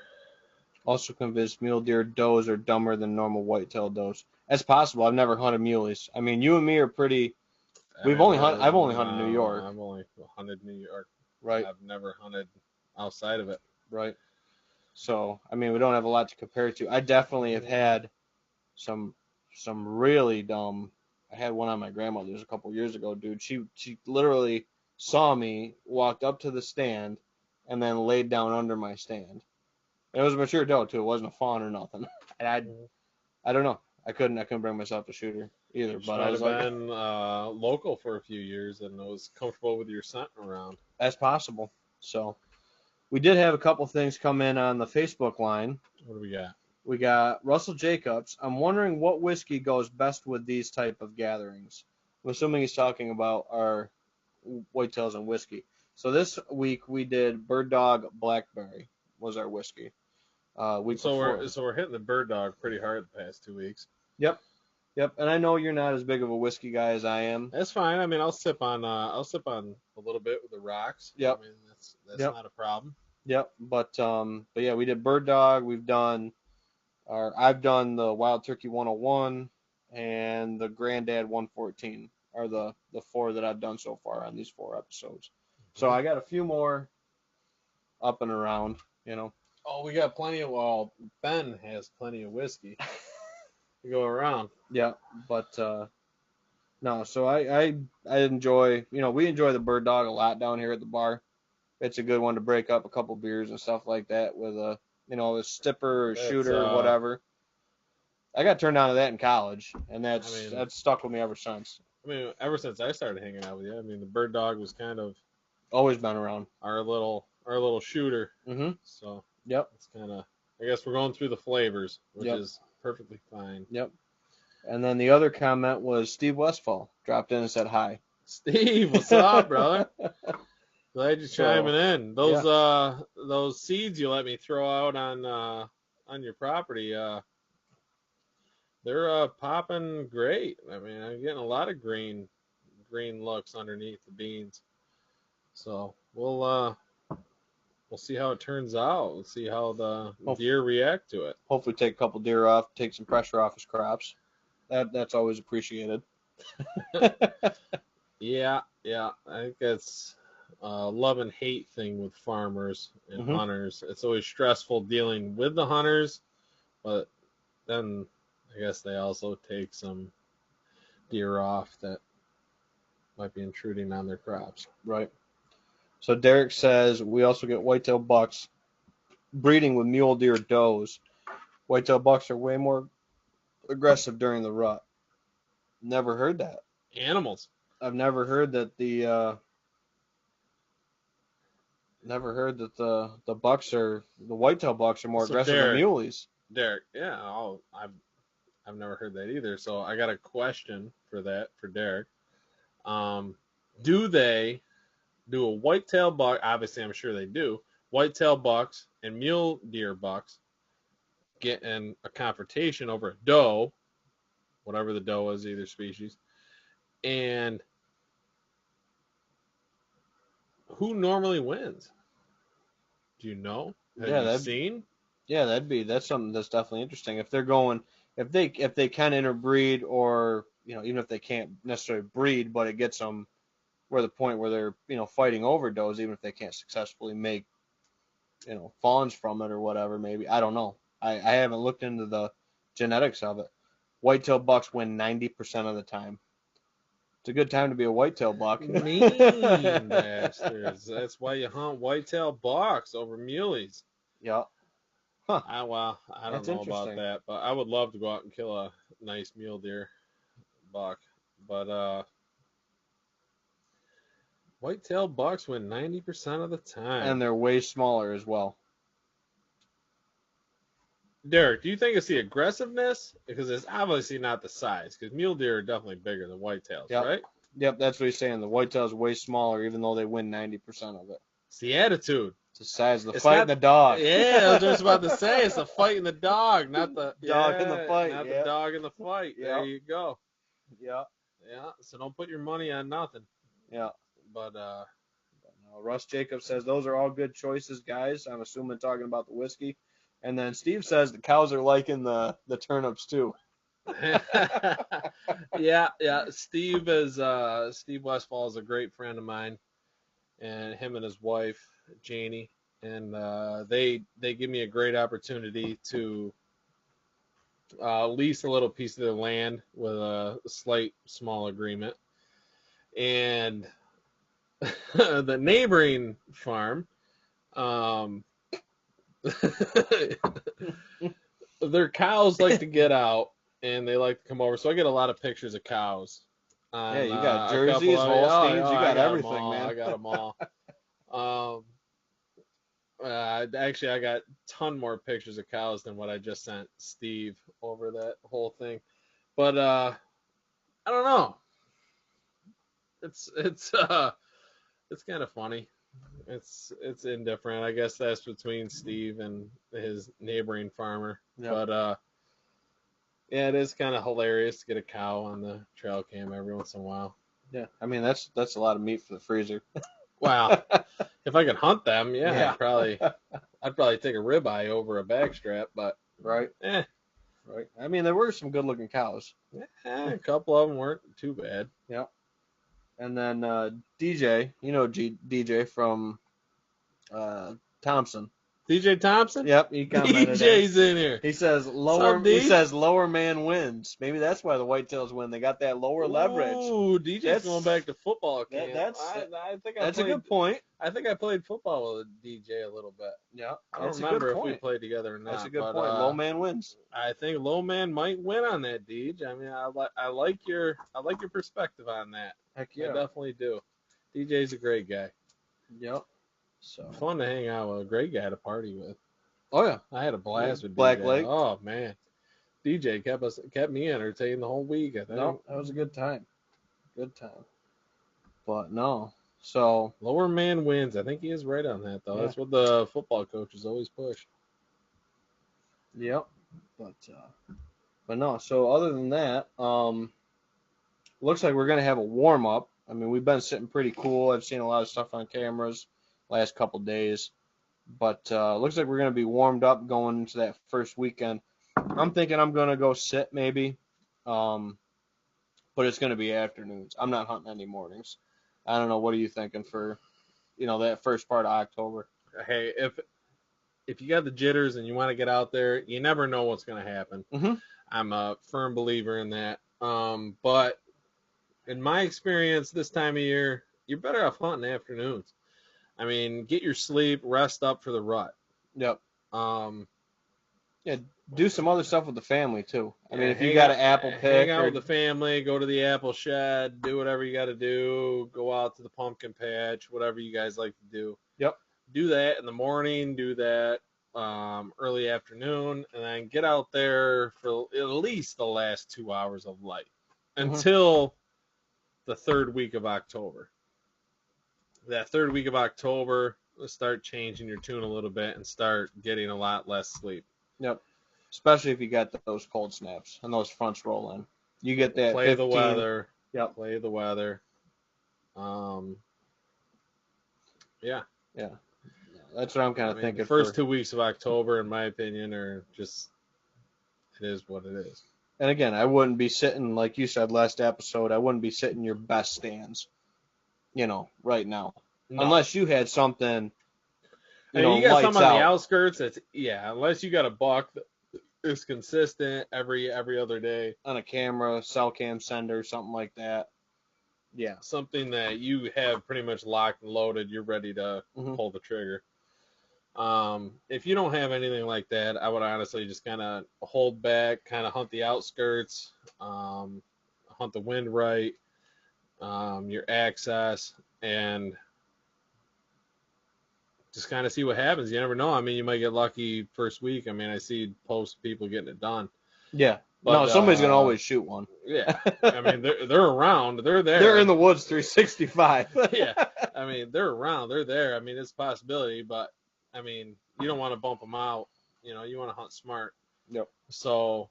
Also convinced mule deer does are dumber than normal whitetail does. That's possible. I've never hunted muleys. I mean, you and me are pretty. I've only hunted New York. I've only hunted New York. Right. I've never hunted outside of it. Right. So, I mean, we don't have a lot to compare it to. I definitely have had some really dumb. I had one on my grandmother's a couple years ago, dude. She literally saw me, walked up to the stand, and then laid down under my stand. And it was a mature doe too. It wasn't a fawn or nothing. And I don't know. I couldn't bring myself to shoot her either. She But might I was have like, been local for a few years and was comfortable with your scent around. that's possible. So we did have a couple things come in on the Facebook line. What do we got? We got Russell Jacobs. I'm wondering what whiskey goes best with these type of gatherings. I'm assuming he's talking about our whitetails and whiskey. So this week we did Bird Dog Blackberry was our whiskey. We're hitting the Bird Dog pretty hard the past 2 weeks. Yep. And I know you're not as big of a whiskey guy as I am. That's fine. I mean, I'll sip on a little bit with the rocks. Yep. I mean, that's not a problem. Yep. But yeah, we did Bird Dog. I've done the Wild Turkey 101 and the Granddad 114 are the 4 that I've done so far on these 4 episodes. So I got a few more up and around, Oh, we got plenty of. Well, Ben has plenty of whiskey to go around. Yeah, but no. So I enjoy. We enjoy the Bird Dog a lot down here at the bar. It's a good one to break up a couple beers and stuff like that with a a stipper or shooter or whatever. I got turned on to that in college, and that's stuck with me ever since. I mean, ever since I started hanging out with you, I mean, the Bird Dog was kind of always been around. Our little shooter. Mm-hmm. So yep, it's kind of. I guess we're going through the flavors, which is perfectly fine. Yep. And then the other comment was Steve Westfall dropped in and said hi. Steve, what's up, brother? Glad you're chiming in. Those seeds you let me throw out on your property, they're popping great. I mean, I'm getting a lot of green looks underneath the beans. So we'll see how it turns out. We'll see how the Hope- deer react to it. Hopefully take a couple deer off, take some pressure off his crops. That's always appreciated. Yeah. I think it's a love and hate thing with farmers and hunters. It's always stressful dealing with the hunters, but then I guess they also take some deer off that might be intruding on their crops. Right. So Derek says we also get whitetail bucks breeding with mule deer does. Whitetail bucks are way more aggressive during the rut. Never heard that. Animals. I've never heard that the whitetail bucks are more aggressive than muleys. Derek, yeah, I've never heard that either. So I got a question for Derek. Do a whitetail buck? Obviously, I'm sure they do. Whitetail bucks and mule deer bucks get in a confrontation over a doe, whatever the doe is, either species, and who normally wins? Do you know? Have you seen? Yeah, that's something that's definitely interesting. If they can interbreed, or even if they can't necessarily breed, but it gets them where the point where they're fighting over does, even if they can't successfully make fawns from it or whatever. Maybe, I don't know. I haven't looked into the genetics of it. Whitetail bucks win 90% of the time. It's a good time to be a whitetail buck. Mean bastards. That's why you hunt whitetail bucks over muleys. Yeah. Huh. I don't know about that, but I would love to go out and kill a nice mule deer buck. But whitetail bucks win 90% of the time. And they're way smaller as well. Derek, do you think it's the aggressiveness? Because it's obviously not the size, because mule deer are definitely bigger than whitetails, right? Yep, that's what he's saying. The whitetail's way smaller, even though they win 90% of it. It's the attitude. It's the size of the fight and the dog. Yeah, I was just about to say, it's the fight and the dog, not the dog in the fight. Not the dog in the fight. There you go. Yeah. Yeah, so don't put your money on nothing. Yeah. But no, Russ Jacobs says those are all good choices, guys. I'm assuming talking about the whiskey. And then Steve says the cows are liking the turnips too. yeah. Steve Westfall is a great friend of mine, and him and his wife Janie, and they give me a great opportunity to lease a little piece of their land with a slight small agreement, and the neighboring farm. Their cows like to get out and they like to come over, so I get a lot of pictures of cows. Yeah, you got jerseys, Holsteins, you got everything, man. I got them all. Actually, I got a ton more pictures of cows than what I just sent Steve over that whole thing. But I don't know. It's kind of funny. It's indifferent. I guess that's between Steve and his neighboring farmer. Yep. But yeah, it is kind of hilarious to get a cow on the trail cam every once in a while. Yeah, I mean that's a lot of meat for the freezer. Wow. If I could hunt them, yeah. I'd probably take a ribeye over a backstrap, but right. Right. I mean, there were some good-looking cows. A couple of them weren't too bad. Yeah. And then DJ, DJ from Thompson. DJ Thompson? Yep, he commented. DJ's in here. He says lower man wins. Maybe that's why the Whitetails win. They got that lower leverage. Ooh, DJ's going back to football camp. I think that's a good point. I think I played football with DJ a little bit. Yeah, I don't remember if we played together or not. That's a good point. Low man wins. I think low man might win on that, DJ. I mean, I like your perspective on that. Heck yeah, I definitely do. DJ's a great guy. Yep. So fun to hang out with, a great guy to party with. Oh yeah, I had a blast with Black DJ. Lake. Oh man, DJ kept me entertained the whole week. I think. No, that was a good time. Good time. But no, so lower man wins. I think he is right on that though. Yeah. That's what the football coaches always push. Yep. But no. So other than that, looks like we're gonna have a warm up I mean, we've been sitting pretty cool. I've seen a lot of stuff on cameras last couple days. But looks like we're going to be warmed up going into that first weekend. I'm thinking I'm going to go sit maybe, but it's going to be afternoons. I'm not hunting any mornings. I don't know. What are you thinking for, that first part of October? Hey, if you got the jitters and you want to get out there, you never know what's going to happen. Mm-hmm. I'm a firm believer in that. But in my experience this time of year, you're better off hunting afternoons. I mean, get your sleep, rest up for the rut. Yep. Yeah, do some other stuff with the family too. I mean, if you got an apple pick, hang out with the family, go to the apple shed, do whatever you got to do, go out to the pumpkin patch, whatever you guys like to do. Yep. Do that in the morning, do that early afternoon, and then get out there for at least the last 2 hours of light until the third week of October. That third week of October, start changing your tune a little bit and start getting a lot less sleep. Yep. Especially if you got those cold snaps and those fronts roll in. You get that play 15. The weather. Yep. Play the weather. Yeah. Yeah. That's what I'm kind of thinking. The first 2 weeks of October, in my opinion, are just, it is what it is. And again, I wouldn't be sitting, like you said last episode, I wouldn't be sitting your best stands, right now. No. Unless you had something, you got something on the outskirts that's, unless you got a buck that is consistent every other day. On a camera, cell cam sender, something like that. Yeah, something that you have pretty much locked and loaded, you're ready to pull the trigger. If you don't have anything like that, I would honestly just kind of hold back, kind of hunt the outskirts, hunt the wind right, your access, and just kind of see what happens. You never know. I mean, you might get lucky first week. I mean, I see posts people getting it done. Yeah. But, somebody's going to always shoot one. Yeah. I mean, they're around. They're there. They're in the woods 365. Yeah. I mean, they're around. They're there. I mean, it's a possibility, but, I mean, you don't want to bump them out. You want to hunt smart. Yep. So,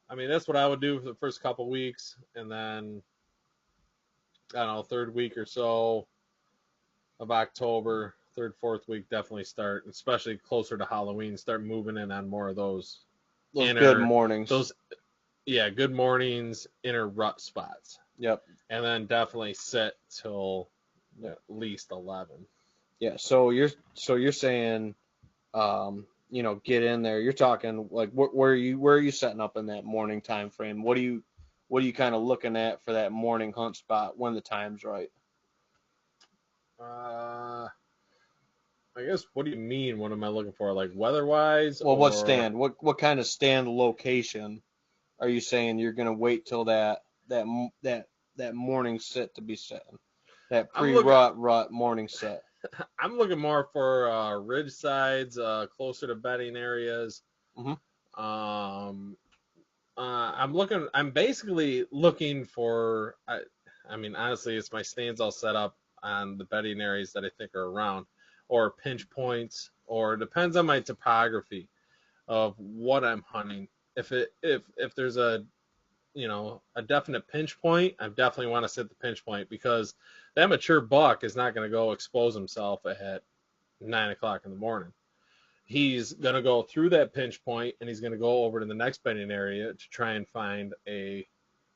I mean, that's what I would do for the first couple weeks. And then, I don't know, third week or so of October, third, fourth week, definitely start, especially closer to Halloween, start moving in on more of those good mornings. Good mornings, inner rut spots. Yep. And then definitely sit till at least 11. Yeah. So you're saying, get in there. You're talking like where are you setting up in that morning time frame? What are you kind of looking at for that morning hunt spot when the time's right? I guess, what do you mean? What am I looking for? Like weather-wise? Well, what stand? What kind of stand location are you saying you're going to wait till that morning sit to be setting? That pre-rut morning sit. I'm looking more for ridge sides, closer to bedding areas. I'm basically looking for, I mean, honestly, it's my stands all set up on the bedding areas that I think are around, or pinch points, or depends on my topography of what I'm hunting. If there's a definite pinch point, I definitely want to set the pinch point, because that mature buck is not going to go expose himself at 9 o'clock in the morning. He's going to go through that pinch point, and he's going to go over to the next bedding area to try and find a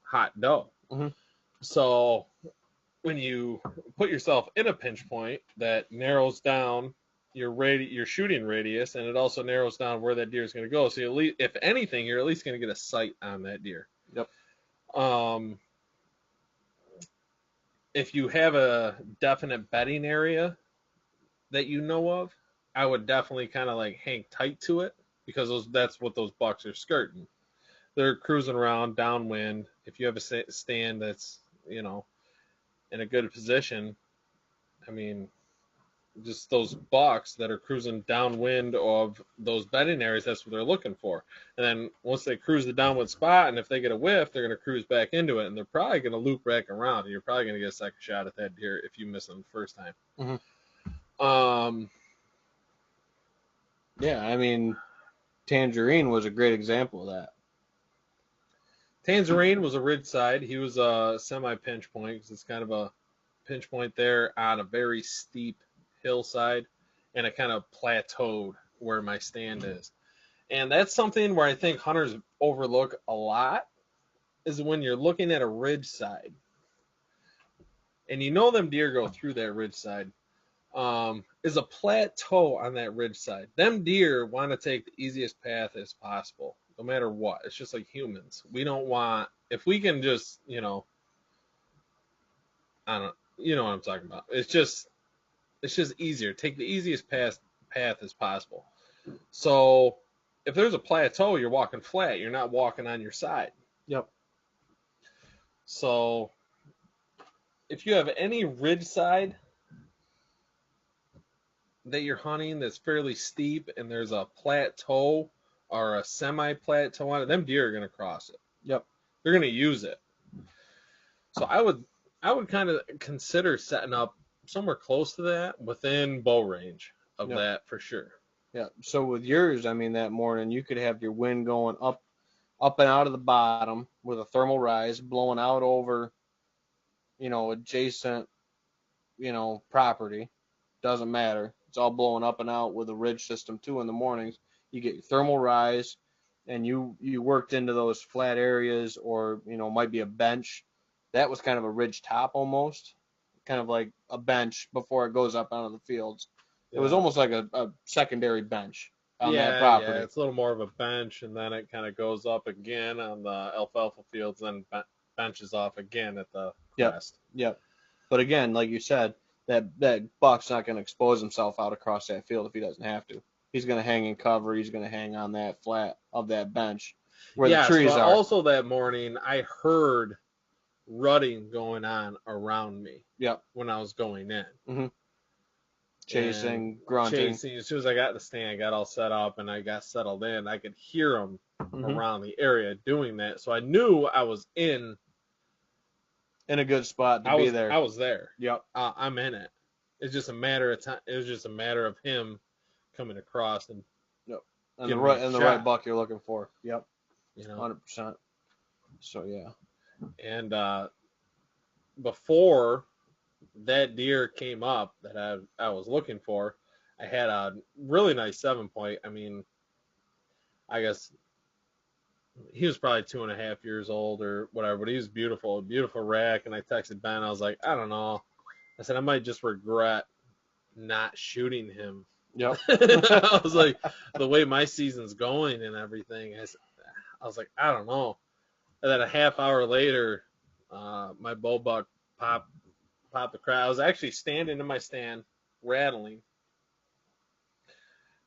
hot doe. So when you put yourself in a pinch point, that narrows down your shooting radius, and it also narrows down where that deer is going to go. So at least, if anything, you're at least going to get a sight on that deer. Yep. If you have a definite bedding area that you know of, I would definitely kind of like hang tight to it, because that's what those bucks are skirting. They're cruising around downwind. If you have a stand that's, in a good position, I mean, just those bucks that are cruising downwind of those bedding areas, that's what they're looking for. And then once they cruise the downwind spot, and if they get a whiff, they're going to cruise back into it, and they're probably going to loop back around, and you're probably going to get a second shot at that deer if you miss them the first time. Yeah, I mean, Tangerine was a great example of that. Tangerine was a ridge side. He was a semi-pinch point, because it's kind of a pinch point there on a very steep hillside, and it kind of plateaued where my stand is. And that's something where I think hunters overlook a lot, is when you're looking at a ridge side. And you know them deer go through that ridge side. Is a plateau on that ridge side. Them deer want to take the easiest path as possible, no matter what. It's just like humans. We don't want, if we can just, you know what I'm talking about. It's just easier. Take the easiest path as possible. So if there's a plateau, you're walking flat. You're not walking on your side. Yep. So if you have any ridge side that you're hunting that's fairly steep and there's a plateau or a semi-plateau on it, them deer are going to cross it. Yep. They're going to use it. So I would kind of consider setting up somewhere close to that within bow range of that for sure. Yeah. So with yours, I mean, that morning you could have your wind going up and out of the bottom with a thermal rise blowing out over, adjacent, property. Doesn't matter. It's all blowing up and out with a ridge system too in the mornings. You get your thermal rise, and you worked into those flat areas, or might be a bench. That was kind of a ridge top almost, kind of like a bench before it goes up onto the fields. Yeah. It was almost like a secondary bench on that property. Yeah, it's a little more of a bench, and then it kind of goes up again on the alfalfa fields, and benches off again at the crest. Yep. But again, like you said, that buck's not going to expose himself out across that field if he doesn't have to. He's going to hang in cover. He's going to hang on that flat of that bench where the trees are. Also that morning, I heard rutting going on around me. Yep. When I was going in. Mm-hmm. Chasing, grunting. As soon as I got in the stand, I got all set up and I got settled in. I could hear them around the area doing that. So I knew I was in a good spot to be there. I was there. Yep. I'm in it. It's just a matter of time. It was just a matter of him coming across and the right buck you're looking for. Yep. 100%. So yeah. And before that deer came up that I was looking for, I had a really nice 7-point. I mean, I guess he was probably 2.5 years old or whatever, but he was beautiful rack. And I texted Ben. I was like, I don't know. I said, I might just regret not shooting him. Yep. I was like, the way my season's going and everything, I was like, I don't know. And then a half hour later, my bow buck popped the crowd. I was actually standing in my stand, rattling,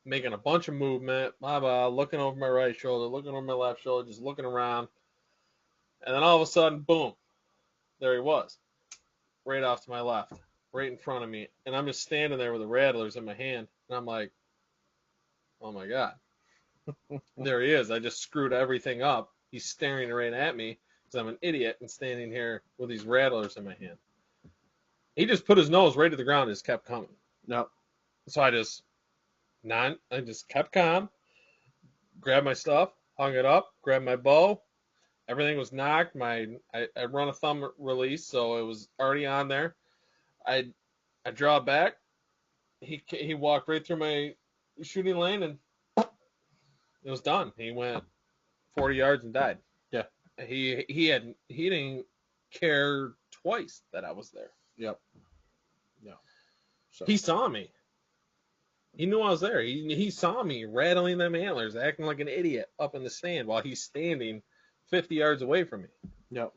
making a bunch of movement, blah, blah, looking over my right shoulder, looking over my left shoulder, just looking around. And then all of a sudden, boom, there he was, right off to my left, right in front of me. And I'm just standing there with the rattlers in my hand. And I'm like, oh, my God. There he is. I just screwed everything up. He's staring right at me because I'm an idiot and standing here with these rattlers in my hand. He just put his nose right to the ground and just kept coming. Yep. So I just kept calm, grabbed my stuff, hung it up, grabbed my bow. Everything was knocked. I run a thumb release, so it was already on there. I draw back. He walked right through my shooting lane, and it was done. He went 40 yards and died. Yeah. He didn't care twice that I was there. Yep. Yeah. So. He saw me. He knew I was there. He saw me rattling them antlers, acting like an idiot up in the stand while he's standing 50 yards away from me. Yep.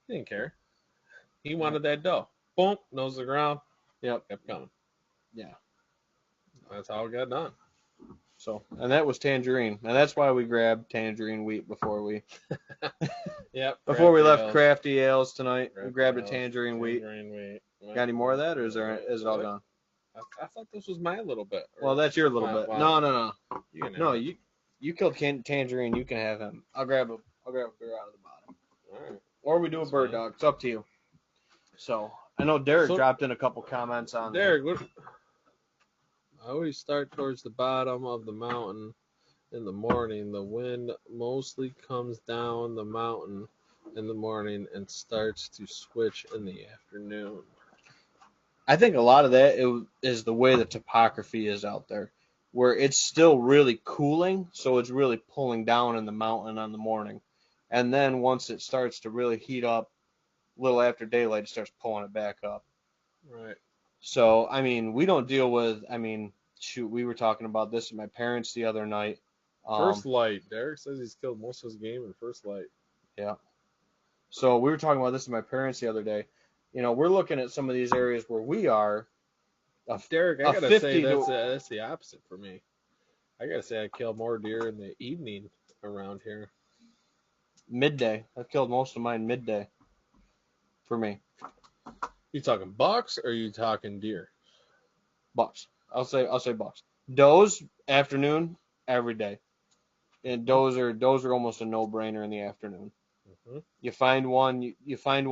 He didn't care. He wanted that doe. Boom, nose to the ground. Yep. Kept coming. Yeah. That's how it got done. So, and that was Tangerine, and that's why we grabbed Tangerine wheat before we. Yep. Before we left Crafty Ales tonight, we grabbed a Tangerine wheat. Got any more of that, or is it all gone? I thought this was my little bit. Well, that's your little bit. Wow. No. You killed Tangerine. You can have him. I'll grab a beer out of the bottom. All right. Or we do a bird dog. It's up to you. So I know Derek dropped in a couple comments on Derek. I always start towards the bottom of the mountain in the morning. The wind mostly comes down the mountain in the morning and starts to switch in the afternoon. I think a lot of that is the way the topography is out there, where it's still really cooling, so it's really pulling down in the mountain on the morning. And then once it starts to really heat up, a little after daylight, it starts pulling it back up. Right. So, I mean, we don't deal with, I mean, shoot, we were talking about this with my parents the other night. First light. Derek says he's killed most of his game in first light. Yeah. So we were talking about this with my parents the other day. You know, we're looking at some of these areas where we are. Derek, I A gotta 50 say to that's the opposite for me. I gotta say I kill more deer in the evening around here. midday. I've killed most of mine midday for me. You talking bucks or you talking deer? Bucks. I'll say bucks. Does afternoon every day. And does are almost a no-brainer in the afternoon. Mm-hmm. You find one, you find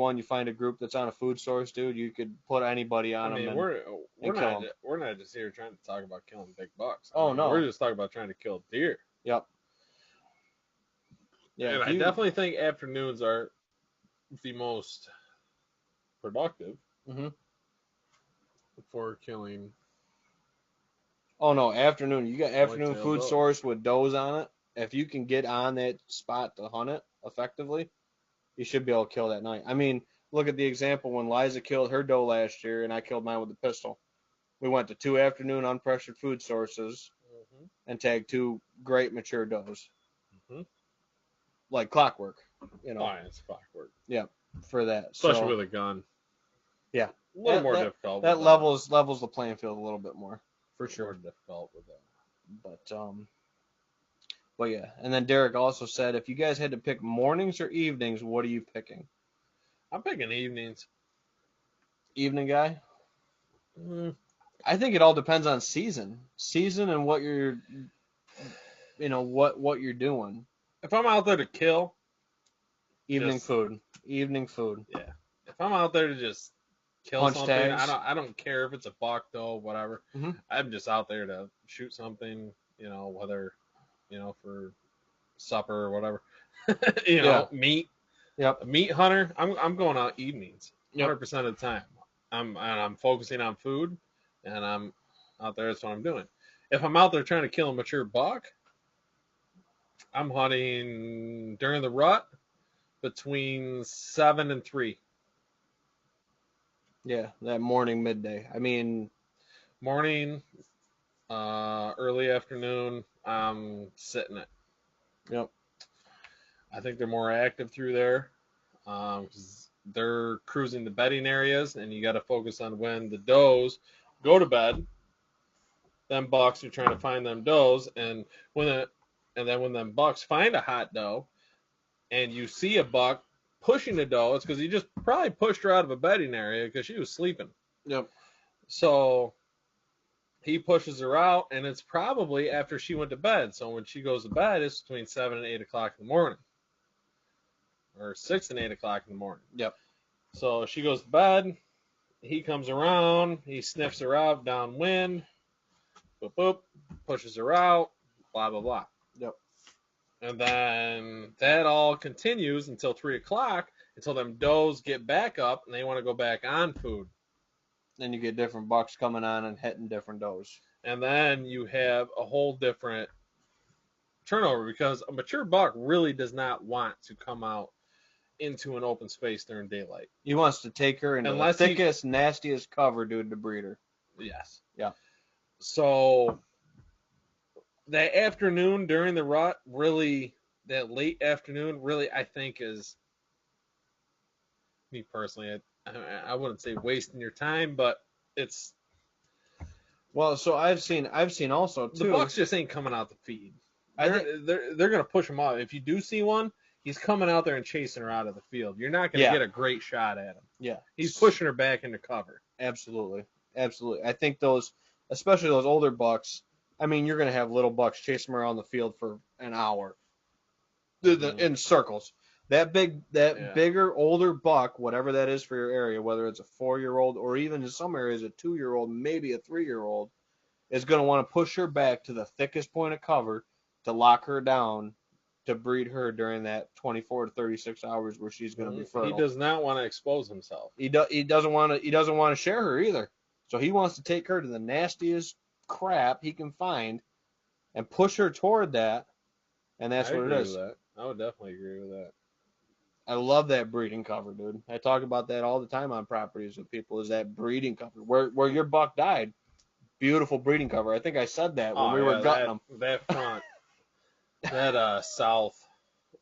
a group that's on a food source, dude. You could put anybody on them and we're kill not 'em. we're not just here trying to talk about killing big bucks. Oh, no. We're just talking about trying to kill deer. Yep. Yeah. And I definitely think afternoons are the most productive Mhm. for killing. Oh no, afternoon. You got afternoon Whitetail food does. source with does on it. If you can get on that spot to hunt it effectively, you should be able to kill that night. I mean, look at the example when Liza killed her doe last year and I killed mine with a pistol. We went to 2 afternoon unpressured food sources Mm-hmm. and tagged 2 great mature does. Mm-hmm. Like clockwork, you know. Oh, yeah, it's clockwork. Yeah, for that. Especially So, with a gun. yeah. A little more difficult. That with levels the playing field a little bit more, for sure. More difficult with that. But yeah. And then Derek also said, if you guys had to pick mornings or evenings, what are you picking? I'm picking evenings. Evening guy? Mm. I think it all depends on season and what you're, what you're doing. If I'm out there to kill, Evening food. Yeah. If I'm out there to just kill Punch something, tags. I don't care if it's a buck though, whatever. Mm-hmm. I'm just out there to shoot something, whether, for supper or whatever. Meat. Yep. A meat hunter. I'm going out evenings, 100% Yep. of the time. I'm focusing on food, and I'm out there. That's what I'm doing. If I'm out there trying to kill a mature buck, I'm hunting during the rut between 7 and 3. Yeah, that morning, midday. I mean, Morning, early afternoon, I'm sitting it. Yep. I think they're more active through there because they're cruising the bedding areas, and you got to focus on when the does go to bed. Them bucks are trying to find them does, and then when them bucks find a hot doe, and you see a buck pushing a doe, it's because he just probably pushed her out of a bedding area because she was sleeping. Yep. So he pushes her out, and it's probably after she went to bed. So when she goes to bed, it's between 7 and 8 o'clock in the morning, or 6 and 8 o'clock in the morning. Yep. So she goes to bed. He comes around. He sniffs her out downwind. Boop, boop. Pushes her out. Blah, blah, blah. Yep. And then that all continues until 3 o'clock, until them does get back up and they want to go back on food. Then you get different bucks coming on and hitting different does. And then you have a whole different turnover because a mature buck really does not want to come out into an open space during daylight. He wants to take her into the thickest, nastiest cover, dude, to breed her. Yes. Yeah. So that afternoon during the rut, really, that late afternoon, really, I think is, me personally, I wouldn't say wasting your time, but it's. Well, so I've seen also too. The bucks just ain't coming out to feed. They're gonna push them out. If you do see one, he's coming out there and chasing her out of the field. You're not gonna get a great shot at him. Yeah. He's pushing her back into cover. Absolutely. I think those, especially those older bucks. I mean, you're gonna have little bucks chasing them around the field for an hour, in circles. That bigger, older buck, whatever that is for your area, whether it's a 4-year-old or even in some areas a 2-year-old, maybe a 3-year-old, is going to want to push her back to the thickest point of cover to lock her down to breed her during that 24 to 36 hours where she's going to be fertile. He does not want to expose himself. He doesn't want to share her either. So he wants to take her to the nastiest crap he can find and push her toward that, and that's what it is. With that. I would definitely agree with that. I love that breeding cover, dude. I talk about that all the time on properties with people, is that breeding cover. Where your buck died, beautiful breeding cover. I think I said that when we were gutting them. That front, that south,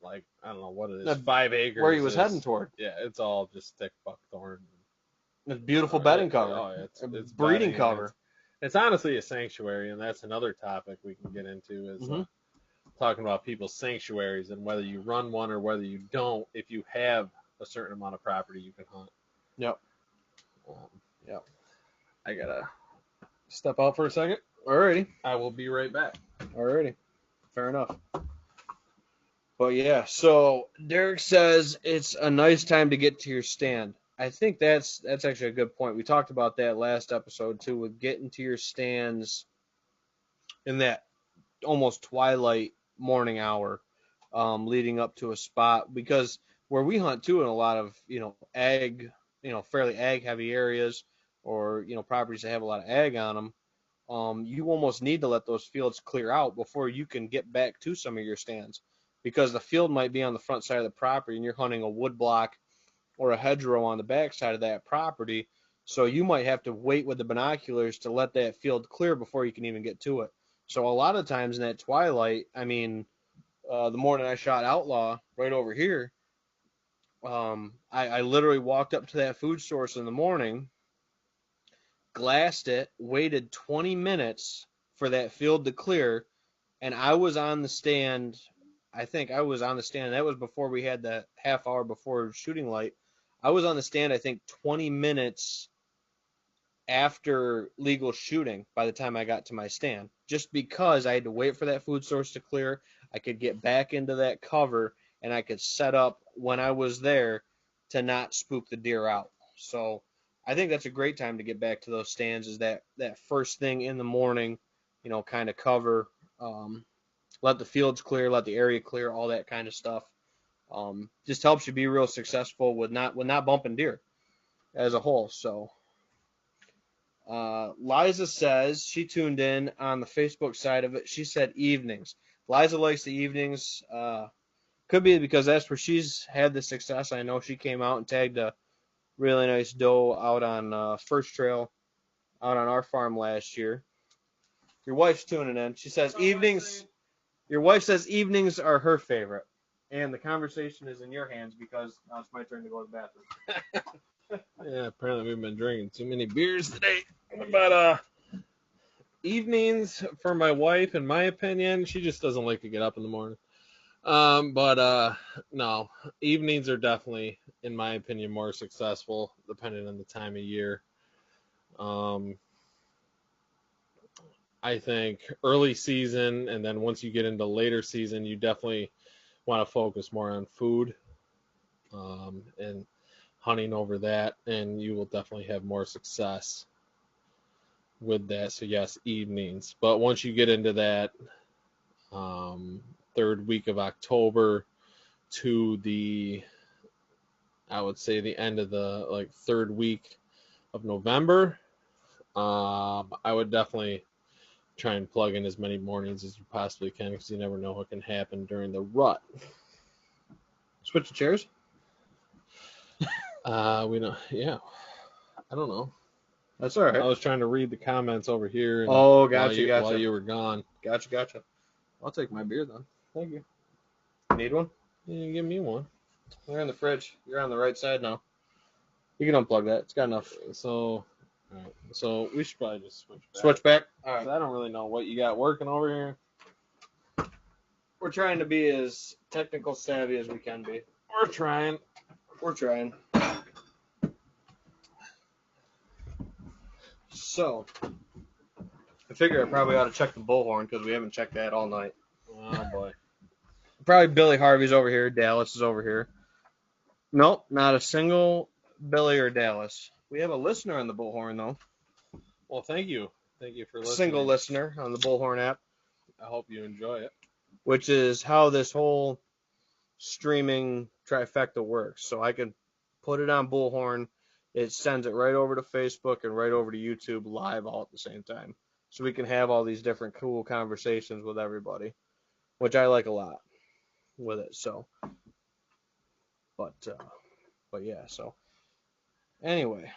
like, I don't know what it is, 5 acres. Where he was heading toward. Yeah, it's all just thick buckthorn. It's beautiful bedding cover. Oh, it's breeding cover. It's honestly a sanctuary, and that's another topic we can get into, is talking about people's sanctuaries and whether you run one or whether you don't. If you have a certain amount of property, you can hunt. Yep. Yep. I gotta step out for a second. Alrighty. I will be right back. Alrighty. Fair enough. But yeah, so Derek says it's a nice time to get to your stand. I think that's actually a good point. We talked about that last episode too, with getting to your stands in that almost twilight morning hour, leading up to a spot, because where we hunt too in a lot of ag, fairly ag heavy areas, or properties that have a lot of ag on them, you almost need to let those fields clear out before you can get back to some of your stands, because the field might be on the front side of the property and you're hunting a wood block or a hedgerow on the back side of that property, so you might have to wait with the binoculars to let that field clear before you can even get to it. So a lot of times in that twilight, I mean, the morning I shot Outlaw right over here, I literally walked up to that food source in the morning, glassed it, waited 20 minutes for that field to clear, and I was on the stand. I think I was on the stand. That was before we had that half hour before shooting light. I was on the stand, I think, 20 minutes after legal shooting by the time I got to my stand, just because I had to wait for that food source to clear. I could get back into that cover and I could set up when I was there to not spook the deer out. So I think that's a great time to get back to those stands, is that first thing in the morning, kind of cover, let the fields clear, let the area clear, all that kind of stuff. Just helps you be real successful with not bumping deer as a whole. So Liza says she tuned in on the Facebook side of it. She said evenings. Liza likes the evenings. Could be because that's where she's had the success. I know she came out and tagged a really nice doe out on First Trail out on our farm last year. Your wife's tuning in. She says evenings. Your wife says evenings are her favorite. And the conversation is in your hands because now it's my turn to go to the bathroom. Yeah, apparently we've been drinking too many beers today. But evenings for my wife, in my opinion, she just doesn't like to get up in the morning. No, evenings are definitely, in my opinion, more successful depending on the time of year. I think early season, and then once you get into later season, you definitely want to focus more on food and hunting over that, and you will definitely have more success with that. So yes, evenings. But once you get into that third week of October to I would say the end of the third week of November, I would definitely try and plug in as many mornings as you possibly can, because you never know what can happen during the rut. Switch the chairs? We don't. Yeah, I don't know. That's all right. I was trying to read the comments over here. And gotcha. While you were gone. Gotcha. I'll take my beer then. Thank you. Need one? Yeah, give me one. They're in the fridge. You're on the right side now. You can unplug that. It's got enough. So, all right. So we should probably just switch back. All right. I don't really know what you got working over here. We're trying to be as technical savvy as we can be. We're trying. So, I figure I probably ought to check the bullhorn because we haven't checked that all night. Oh, boy. Probably Billy Harvey's over here. Dallas is over here. Nope, not a single Billy or Dallas. We have a listener on the bullhorn, though. Well, thank you. Thank you for listening. Single listener on the bullhorn app. I hope you enjoy it. Which is how this whole streaming trifecta works. So I can put it on bullhorn. it sends it right over to Facebook and right over to YouTube live all at the same time. So we can have all these different cool conversations with everybody, which I like a lot with it. So, but yeah. So anyway,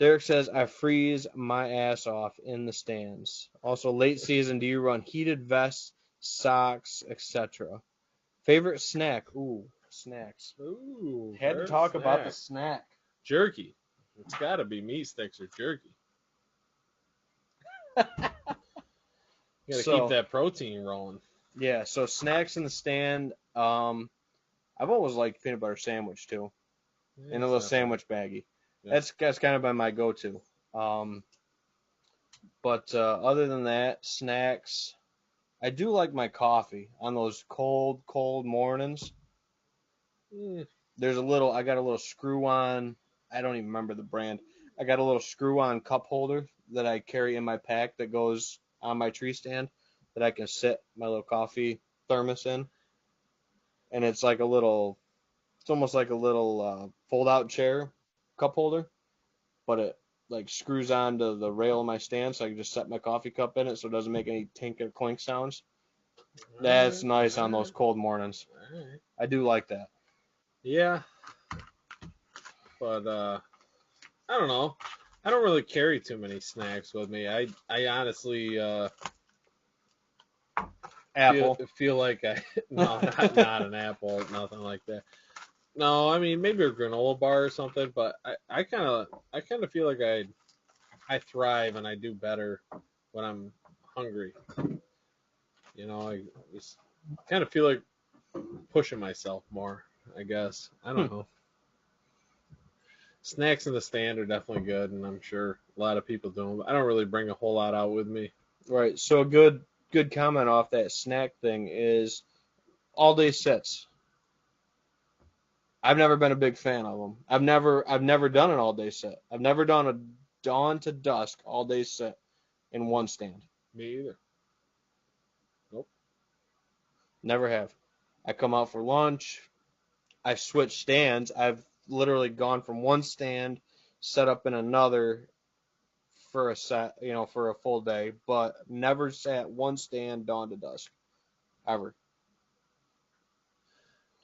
Derek says I freeze my ass off in the stands. Also, late season, do you run heated vests, socks, etc.? Favorite snack? Ooh, snacks. Ooh, Had to talk about the snack. Jerky. It's got to be meat sticks or jerky. You got to keep that protein rolling. Yeah, so snacks in the stand. I've always liked peanut butter sandwich too, in a little sandwich baggie. Yeah. That's kind of been my go-to. But other than that, snacks. I do like my coffee on those cold mornings. There's I got a little screw-on. I don't even remember the brand. I got a little screw-on cup holder that I carry in my pack that goes on my tree stand that I can sit my little coffee thermos in. And it's almost like a little fold-out chair cup holder, but it like screws onto the rail of my stand, so I can just set my coffee cup in it, so it doesn't make any tink or clink sounds. That's nice on those cold mornings. I do like that. Yeah, but I don't know. I don't really carry too many snacks with me. I honestly apple feel like no, not an apple, nothing like that. No, I mean maybe a granola bar or something, but I kind of feel like I thrive and I do better when I'm hungry. You know, I just kind of feel like pushing myself more, I guess. I don't know. Snacks in the stand are definitely good, and I'm sure a lot of people do them. But I don't really bring a whole lot out with me. Right. So a good comment off that snack thing is all day sits. I've never been a big fan of them. I've never done an all day sit. I've never done a dawn to dusk all day sit in one stand. Me either. Nope. Never have. I come out for lunch. I've switched stands. I've literally gone from one stand, set up in another for for a full day, but never sat one stand dawn to dusk, ever.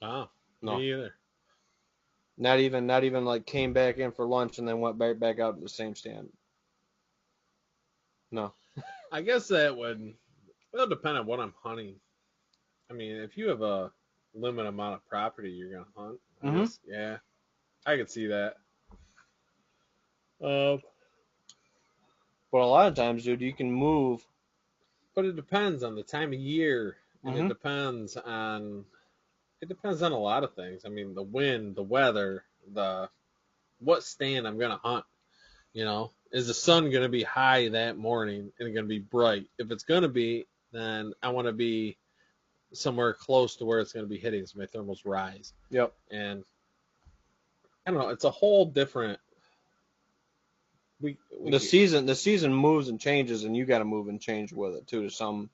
Oh, no. Me either. Not even like came back in for lunch and then went back out to the same stand. No. I guess that'll depend on what I'm hunting. I mean, if you have a limited amount of property you're gonna hunt, I guess, yeah, I could see that. But a lot of times, dude, you can move. But it depends on the time of year, and it depends on a lot of things. I mean, the wind, the weather, what stand I'm gonna hunt. You know, is the sun gonna be high that morning and gonna be bright? If it's gonna be, then I want to be somewhere close to where it's gonna be hitting, so my thermals rise. Yep. And I don't know, it's a whole different. The season moves and changes, and you got to move and change with it too to some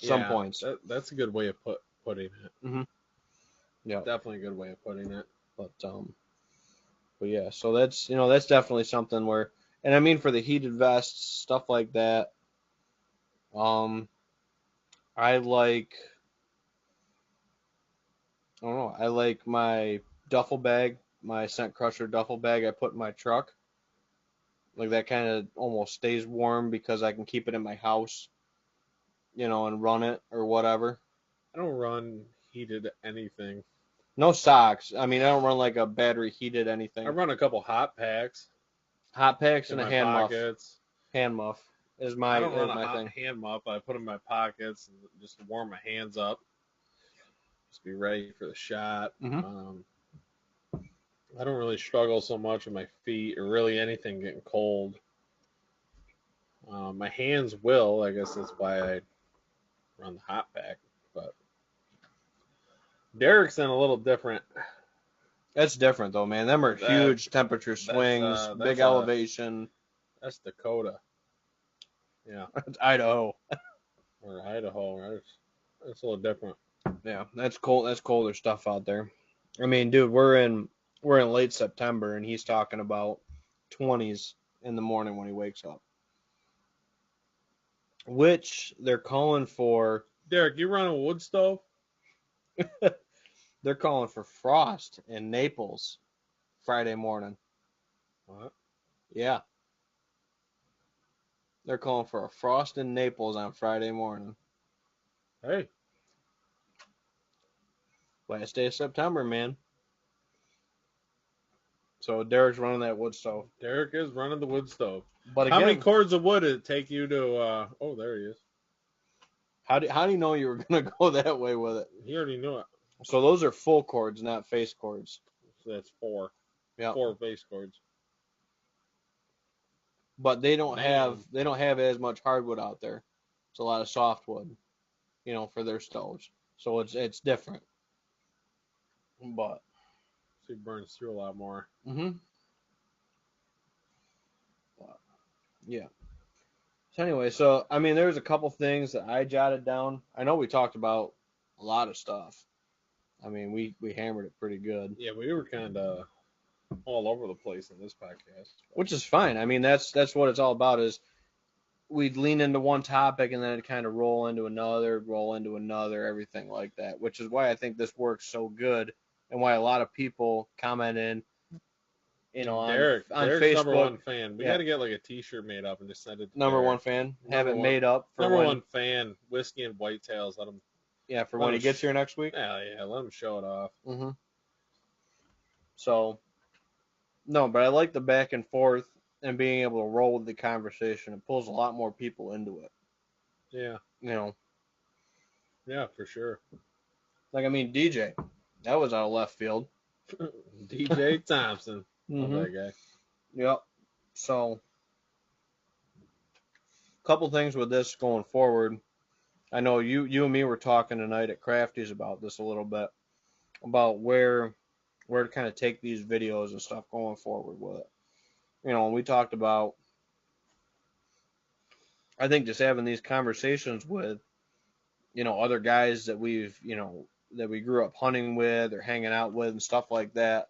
points. That's a good way of putting it. Yeah, definitely a good way of putting it. But yeah, so that's definitely something where, and I mean for the heated vests, stuff like that. I like my duffel bag, my scent crusher duffel bag I put in my truck. Like that kind of almost stays warm because I can keep it in my house, and run it or whatever. I don't run heated anything. No socks. I mean, I don't run like a battery heated anything. I run a couple hot packs. Hot packs and a hand pockets. Muff. Hand muff is my I don't run my thing. Hand muff. I put them in my pockets and just warm my hands up. Just be ready for the shot. I don't really struggle so much with my feet or really anything getting cold. My hands will. I guess that's why I run the hot pack. But Derek's in a little different. That's different though, man. Them are huge temperature swings, big elevation. That's Dakota. Yeah. That's Idaho. Or Idaho. That's a little different. Yeah, that's cold. That's colder stuff out there. I mean, dude, we're we're in late September, and he's talking about 20s in the morning when he wakes up. Which they're calling for. Derek, you run a wood stove? They're calling for frost in Naples Friday morning. What? Yeah. They're calling for a frost in Naples on Friday morning. Hey. Last day of September, man. So Derek's running that wood stove. Derek is running the wood stove. But how again, many cords of wood did it take you to? Oh, there he is. How do you know you were gonna go that way with it? He already knew it. So those are full cords, not face cords. So that's 4. Yeah. 4 face cords. But they don't have as much hardwood out there. It's a lot of softwood, for their stoves. So it's different. But so he burns through a lot more. But, yeah. So anyway, there's a couple things that I jotted down. I know we talked about a lot of stuff. We hammered it pretty good. Yeah, we were kind of all over the place in this podcast, which is fine. That's what it's all about. Is we'd lean into one topic and then it'd kind of roll into another, everything like that. Which is why I think this works so good, and why a lot of people comment in. Derek's on Facebook. Number one fan. We got to get like a T-shirt made up and just send it to number Derek. One fan. Have it made up for number one fan. Whiskey and Whitetails. Let him. Yeah, for when he gets here next week. Yeah. Let him show it off. So, no, but I like the back and forth and being able to roll with the conversation. It pulls a lot more people into it. Yeah. Yeah, for sure. DJ, that was out of left field. DJ Thompson. That guy. Yep. So, a couple things with this going forward. I know you and me were talking tonight at Crafty's about this a little bit, about where to kind of take these videos and stuff going forward with it. And we talked about, I think, just having these conversations with, other guys that we've, that we grew up hunting with or hanging out with and stuff like that,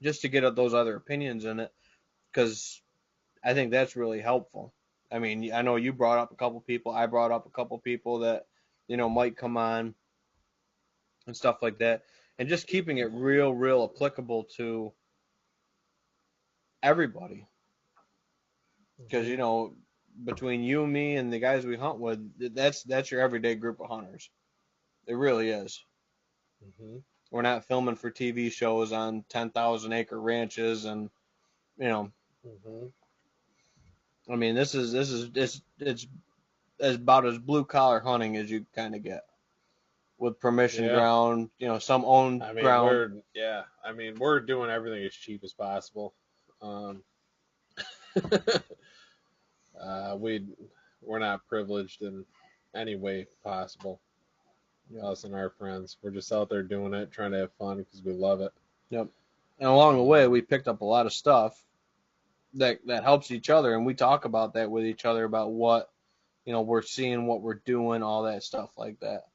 just to get at those other opinions in it, because I think that's really helpful. I know you brought up a couple people, I brought up a couple people that, might come on and stuff like that, and just keeping it real applicable to everybody. Because, between you and me and the guys we hunt with, that's your everyday group of hunters. It really is. We're not filming for TV shows on 10,000 acre ranches, and this is it's about as blue collar hunting as you kind of get, with permission ground, some owned ground. We're doing everything as cheap as possible. We're not privileged in any way possible. Us and our friends, we're just out there doing it, trying to have fun because we love it. Yep. And along the way, we picked up a lot of stuff that helps each other, and we talk about that with each other, about what we're seeing, what we're doing, all that stuff like that,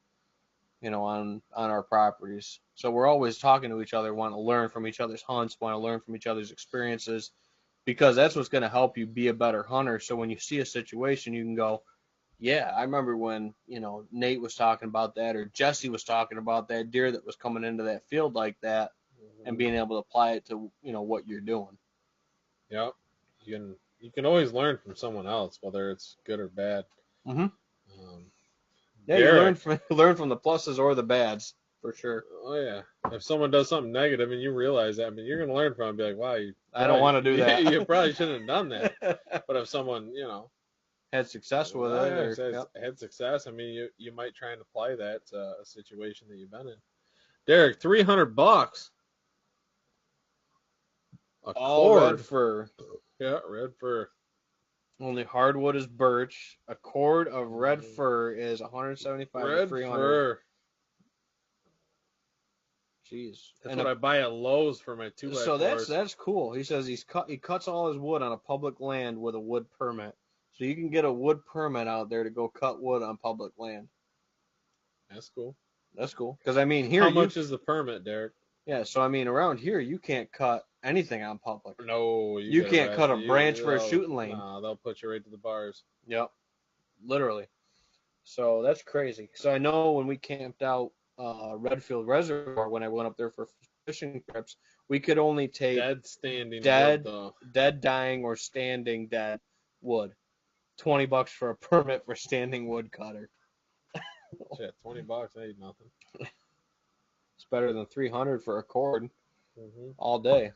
on our properties. So we're always talking to each other, want to learn from each other's hunts, want to learn from each other's experiences, because that's what's going to help you be a better hunter. So when you see a situation, you can go, yeah, I remember when, Nate was talking about that, or Jesse was talking about that deer that was coming into that field like that, and being able to apply it to, what you're doing. Yep. You can always learn from someone else, whether it's good or bad. Yeah, Derek, you learn from the pluses or the bads, for sure. Oh, yeah. If someone does something negative and you realize that, you're going to learn from it and be like, wow, I don't want to do that. You probably shouldn't have done that. But if someone, had success with it. Had success, you might try and apply that to a situation that you've been in. Derek, $300. All red fir. Yeah, red fir. Only hardwood is birch. A cord of red fir is $175 to $300. Fir. Jeez. That's what I buy at Lowe's for my 2x4s. So that's cool. He says he cuts all his wood on a public land with a wood permit. So you can get a wood permit out there to go cut wood on public land. That's cool. That's cool. Because here, how much is the permit, Derek? Yeah, so I mean, around here you can't cut anything on public. No, You get can't cut a arrested. branch for a shooting lane. Nah, they'll put you right to the bars. Yep, literally. So that's crazy. So I know when we camped out Redfield Reservoir when I went up there for fishing trips, we could only take Dead standing wood, dead, though. dead, dying, or standing dead wood. $20 for a permit for standing wood cutter. Shit, $20 ain't nothing. It's better than 300 for a cord Mm-hmm. all day.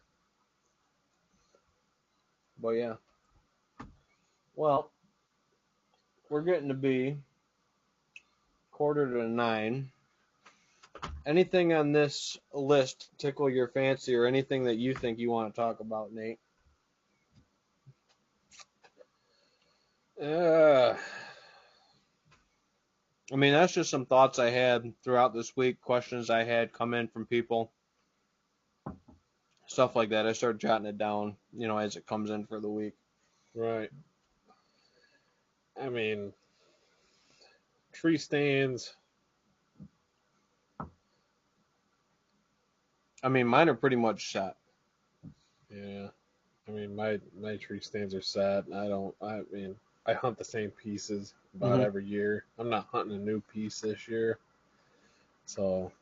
But yeah. Well, we're getting to be 8:45. Anything on this list tickle your fancy or anything that you think you want to talk about, Nate? Uh, I mean, that's just some thoughts I had throughout this week, questions I had come in from people, stuff like that. I started jotting it down, as it comes in for the week. right. I mean, tree stands. I mean, mine are pretty much set. Yeah. I mean, my tree stands are set. I mean, I hunt the same pieces about every year. I'm not hunting a new piece this year. So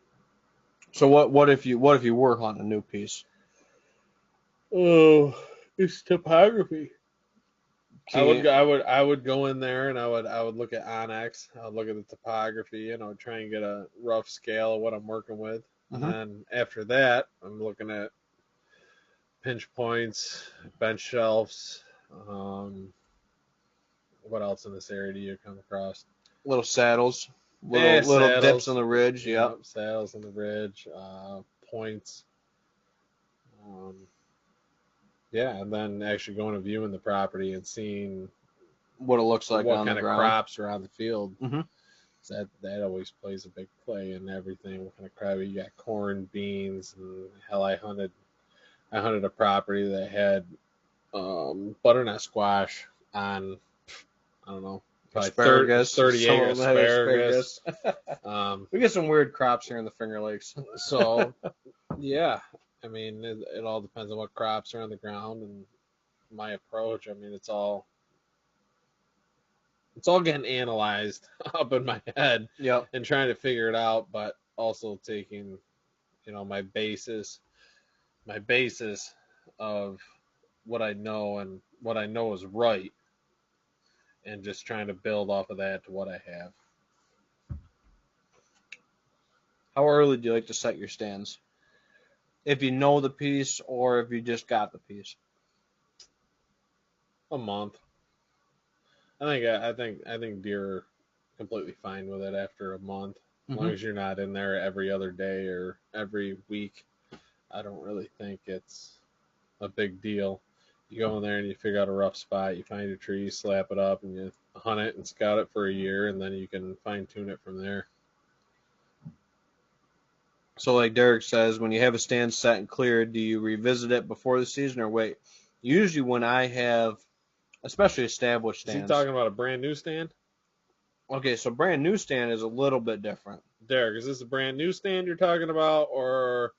what if you were hunting a new piece? oh, it's topography. Can't, I would go in there and I would look at Onyx. I would look at the topography and I would try and get a rough scale of what I'm working with. And then after that, I'm looking at pinch points, bench shelves. What else in this area do you come across? little saddles, little dips on the ridge. Yep. Saddles on the ridge, points. Yeah, and then actually going and viewing the property and seeing What it looks like what on kind the of ground. crops are on the field. Mm-hmm. So that always plays a big play in everything. What kind of crop you got? Corn, beans, and hell, I hunted a property that had butternut squash on, I don't know, probably Asparagus, 30 some acres of them had asparagus. We get some weird crops here in the Finger Lakes. So yeah, I mean it all depends on what crops are on the ground and my approach. I mean it's all getting analyzed up in my head. Yep. And trying to figure it out, but also taking my basis of what I know and what I know is right, and just trying to build off of that to what I have. How early do you like to set your stands? If you know the piece or if you just got the piece? A month. I think deer are completely fine with it after a month, as long as you're not in there every other day or every week. I don't really think it's a big deal. You go in there and you figure out a rough spot, you find a tree, slap it up, and you hunt it and scout it for a year, and then you can fine tune it from there. So like Derek says, when you have a stand set and cleared, do you revisit it before the season or wait? Usually when I have, especially established stands. Is he talking about a brand new stand? Okay, so brand new stand is a little bit different. Derek, is this a brand new stand you're talking about, or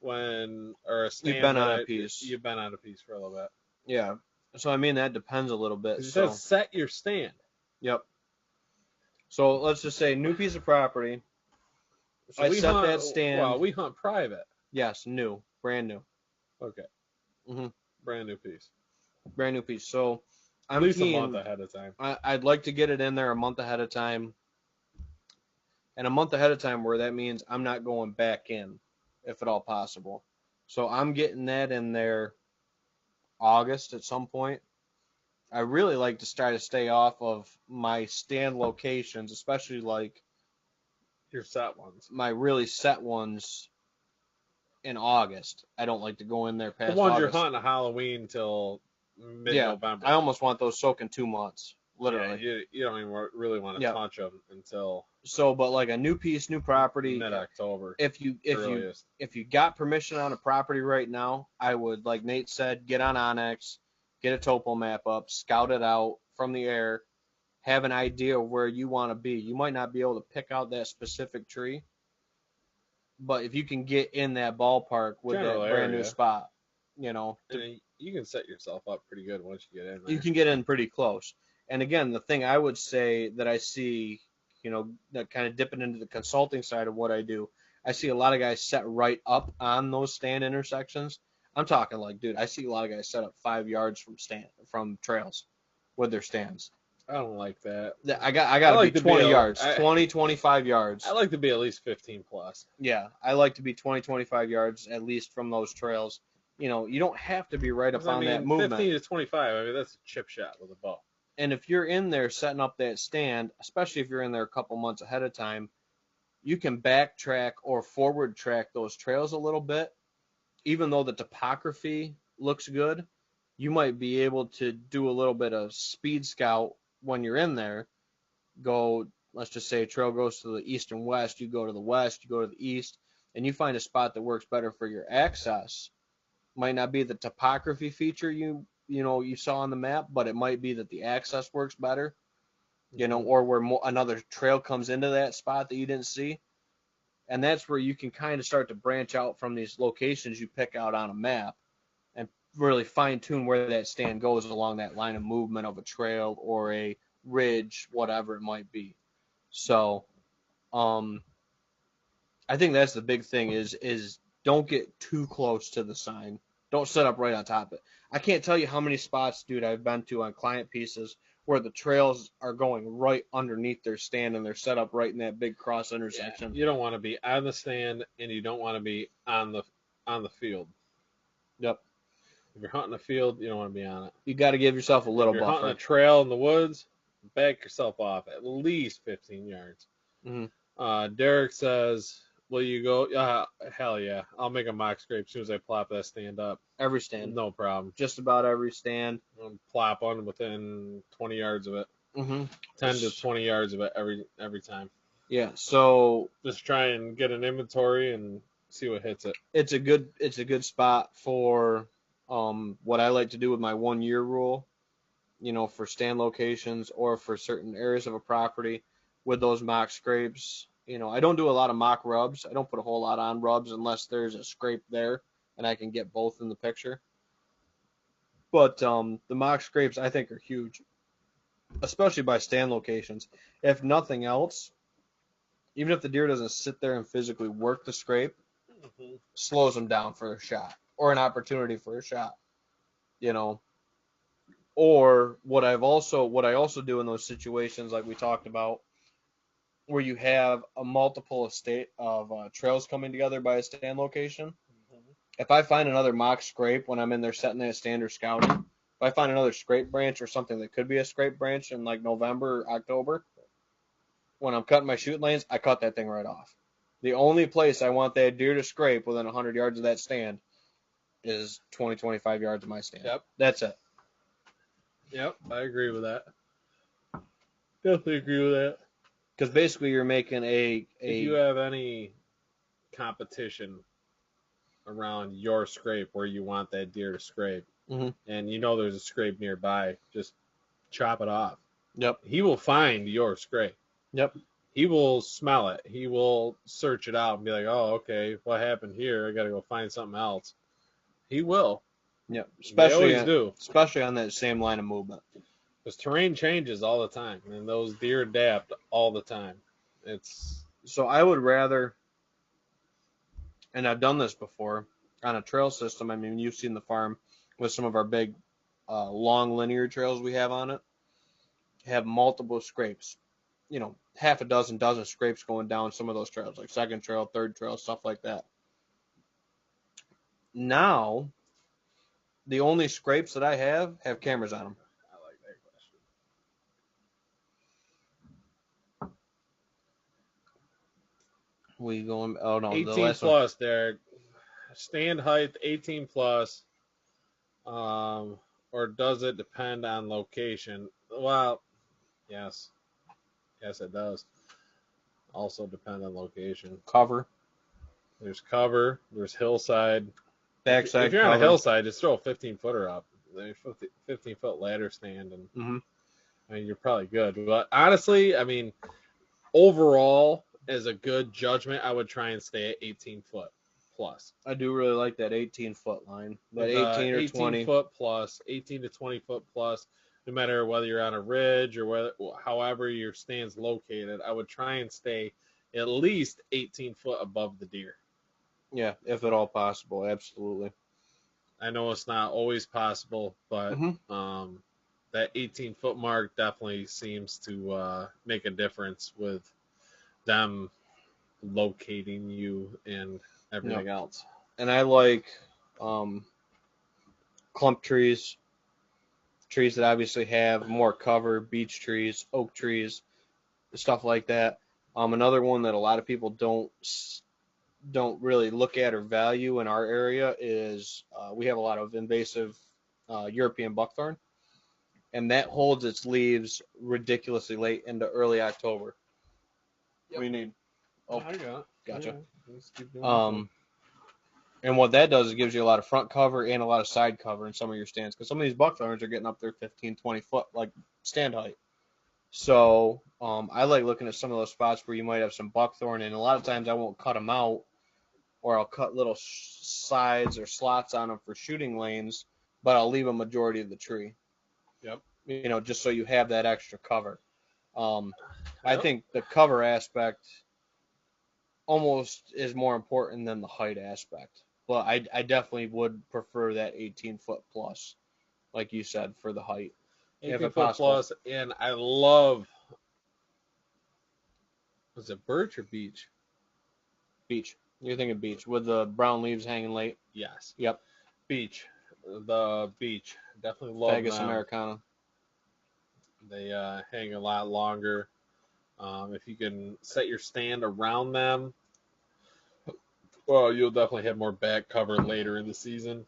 a stand you've been on a piece? You've been on a piece for a little bit. Yeah. So I mean that depends a little bit. It says set your stand. Yep. So let's just say new piece of property. So I set that stand. Well, we hunt private. Yes, new, brand new. Okay. Brand new piece. Brand new piece. So I'm at least a month ahead of time. I'd like to get it in there a month ahead of time. And a month ahead of time where that means I'm not going back in, if at all possible. So I'm getting that in there August at some point. I really like to try to stay off of my stand locations, especially like your set ones. My really set ones in August. I don't like to go in there past the ones August. You're hunting Halloween till mid-November. I almost want those soaking 2 months, literally. Yeah, you don't even really want to touch them until. So, but like a new piece, new property. Mid-October. If you got permission on a property right now, I would, like Nate said, get on Onyx, get a topo map up, scout it out from the air, have an idea of where you want to be. You might not be able to pick out that specific tree, But if you can get in that ballpark with General that brand new area. spot, you know, And you can set yourself up pretty good once you get in you there. can get in pretty close. And again, the thing I would say that I see, you know, that kind of dipping into the consulting side of what I do, I see a lot of guys set right up on those stand intersections. I'm talking like, dude, I see a lot of guys set up 5 yards from trails with their stands. I don't like that. I got to be like to 20 be yards, 20, 25 yards. I like to be at least 15 plus. Yeah, I like to be 20, 25 yards at least from those trails. You know, you don't have to be right up on that movement. 15 to 25. I mean, that's a chip shot with a bow. And if you're in there setting up that stand, especially if you're in there a couple months ahead of time, you can backtrack or forward track those trails a little bit. Even though the topography looks good, you might be able to do a little bit of speed scout when you're in there. Go, let's just say a trail goes to the east and west, you go to the west, you go to the east, and you find a spot that works better for your access. Might not be the topography feature you saw on the map, but it might be that the access works better, or where another trail comes into that spot that you didn't see. And that's where you can kind of start to branch out from these locations you pick out on a map and really fine tune where that stand goes along that line of movement of a trail or a ridge, whatever it might be. So, I think that's the big thing is don't get too close to the sign. Don't set up right on top of it. I can't tell you how many spots, dude, I've been to on client pieces where the trails are going right underneath their stand and they're set up right in that big cross intersection. Yeah, you don't want to be on the stand and you don't want to be on the field. Yep. If you're hunting a field, you don't want to be on it. You got to give yourself a little buffer. If you're buffer. hunting a trail in the woods, back yourself off at least 15 yards. Mm-hmm. Derek says, will you go? Hell yeah. I'll make a mock scrape as soon as I plop that stand up. Every stand. No problem. Just about every stand. I'll plop on within 20 yards of it. Mm-hmm. 10 to 20 yards of it every time. Yeah, so just try and get an inventory and see what hits it. It's a good spot for what I like to do with my 1 year rule, for stand locations or for certain areas of a property with those mock scrapes. I don't do a lot of mock rubs. I don't put a whole lot on rubs unless there's a scrape there and I can get both in the picture. But the mock scrapes I think are huge, especially by stand locations. If nothing else, even if the deer doesn't sit there and physically work the scrape, slows them down for a shot or an opportunity for a shot, Or what I also do in those situations, like we talked about, where you have a multiple estate of trails coming together by a stand location. If I find another mock scrape when I'm in there setting that stand or scouting, if I find another scrape branch or something that could be a scrape branch in like November or October, when I'm cutting my shoot lanes, I cut that thing right off. The only place I want that deer to scrape within 100 yards of that stand is 20, 25 yards of my stand. Yep. That's it. Yep, I agree with that. Definitely agree with that. Because basically you're making If you have any competition around your scrape where you want that deer to scrape, mm-hmm. and there's a scrape nearby, just chop it off. Yep. He will find your scrape. Yep. He will smell it. He will search it out and be like, oh, okay, what happened here? I got to go find something else. He will. Yep. Especially on that same line of movement. Because terrain changes all the time, and those deer adapt all the time. So I would rather, and I've done this before, on a trail system. I mean, you've seen the farm with some of our big, long linear trails we have on it, have multiple scrapes. Half a dozen scrapes going down some of those trails, like second trail, third trail, stuff like that. Now, the only scrapes that I have cameras on them. I like that question. We going? Oh no, 18 the last plus, one. Derek. Stand height 18 plus. Or does it depend on location? Well, yes. Yes, it does. Also depend on location. Cover. There's cover. There's hillside. Backside. If you're cover. on a hillside, just throw a 15-footer up. There's 15-foot ladder stand, and I mean you're probably good. But honestly, I mean, overall, as a good judgment, I would try and stay at 18 foot plus. I do really like that 18-foot line. That With 18 or 18 20. foot plus, 18 to 20 foot plus, no matter whether you're on a ridge or whether, however your stand's located, I would try and stay at least 18 foot above the deer. Yeah, if at all possible, absolutely. I know it's not always possible, but that 18 foot mark definitely seems to make a difference with them locating you and everything else. And I like clump trees that obviously have more cover, beech trees, oak trees, stuff like that. Another one that a lot of people don't really look at or value in our area is we have a lot of invasive European buckthorn, and that holds its leaves ridiculously late into early October. Yep. What do you need? Oh, I got it. Gotcha. Yeah, and what that does is it gives you a lot of front cover and a lot of side cover in some of your stands, because some of these buckthorns are getting up there 15, 20 foot, like stand height. So I like looking at some of those spots where you might have some buckthorn, and a lot of times I won't cut them out, or I'll cut little sides or slots on them for shooting lanes, but I'll leave a majority of the tree. Yep. You know, just so you have that extra cover. I think the cover aspect almost is more important than the height aspect. But I definitely would prefer that 18-foot plus, like you said, for the height. 18-foot plus, and I love, was it birch or beech? Beech. You're thinking beech with the brown leaves hanging late? Yes. Yep. Beech. The beech. Definitely love Fagus them. Americana. They hang a lot longer. If you can set your stand around them, well, you'll definitely have more back cover later in the season.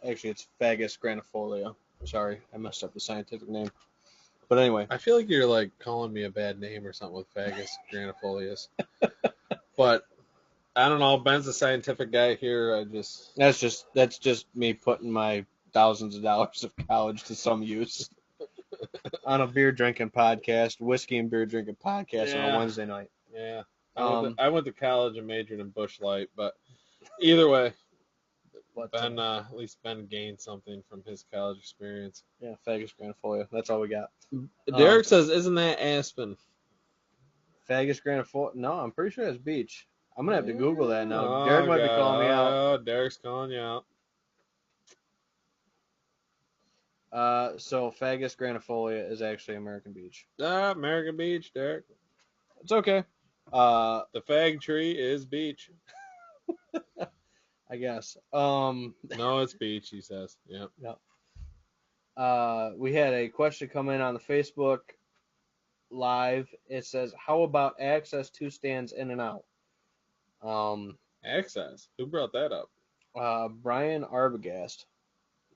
Actually, it's Fagus granifolia. Sorry, I messed up the scientific name. But anyway. I feel like you're like calling me a bad name or something with Fagus granifolius. But I don't know. Ben's a scientific guy here. That's just me putting my thousands of dollars of college to some use on a beer drinking podcast, whiskey and beer drinking podcast on a Wednesday night. Yeah. I went to college and majored in Busch Light, but either way, Ben at least Ben gained something from his college experience. Yeah, Fagus granifolia. That's all we got. Derek says, "Isn't that aspen?" Fagus granifolia? No, I'm pretty sure that's beech. I'm gonna have to Google that now. Derek might be calling me out. Oh, Derek's calling you out. So Fagus granifolia is actually American beech. American beech, Derek. It's okay. The fag tree is beech. I guess. No, it's beech, he says. Yep. We had a question come in on the Facebook Live. It says, "How about access to stands in and out?" Access. Who brought that up? Brian Arbogast.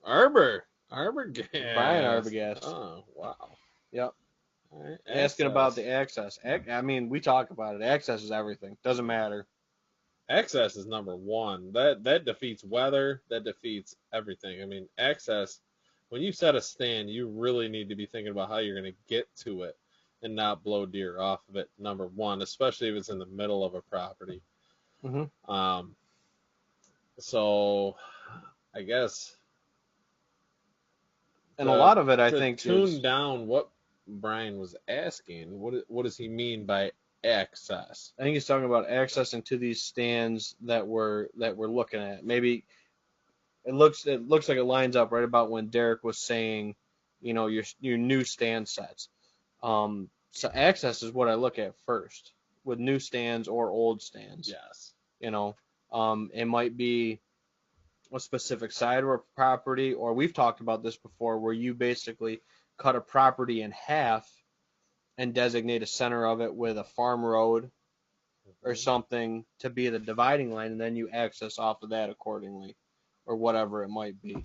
Arbogast. Brian Arbogast. Oh, wow. Yep. Right. Asking about the access. I mean, we talk about it. Access is everything. Doesn't matter. Access is number one. That defeats weather. That defeats everything. I mean, access, when you set a stand, you really need to be thinking about how you're going to get to it and not blow deer off of it, number one, especially if it's in the middle of a property. Mm-hmm. So I guess. And a lot of it, I think, tune down what Brian was asking. What does he mean by access? I think he's talking about accessing to these stands that we're looking at. Maybe it looks like it lines up right about when Derek was saying, you know, your new stand sets. So access is what I look at first with new stands or old stands. Yes. You know, it might be a specific side of a property, or we've talked about this before, where you basically cut a property in half and designate a center of it with a farm road or something to be the dividing line, and then you access off of that accordingly, or whatever it might be.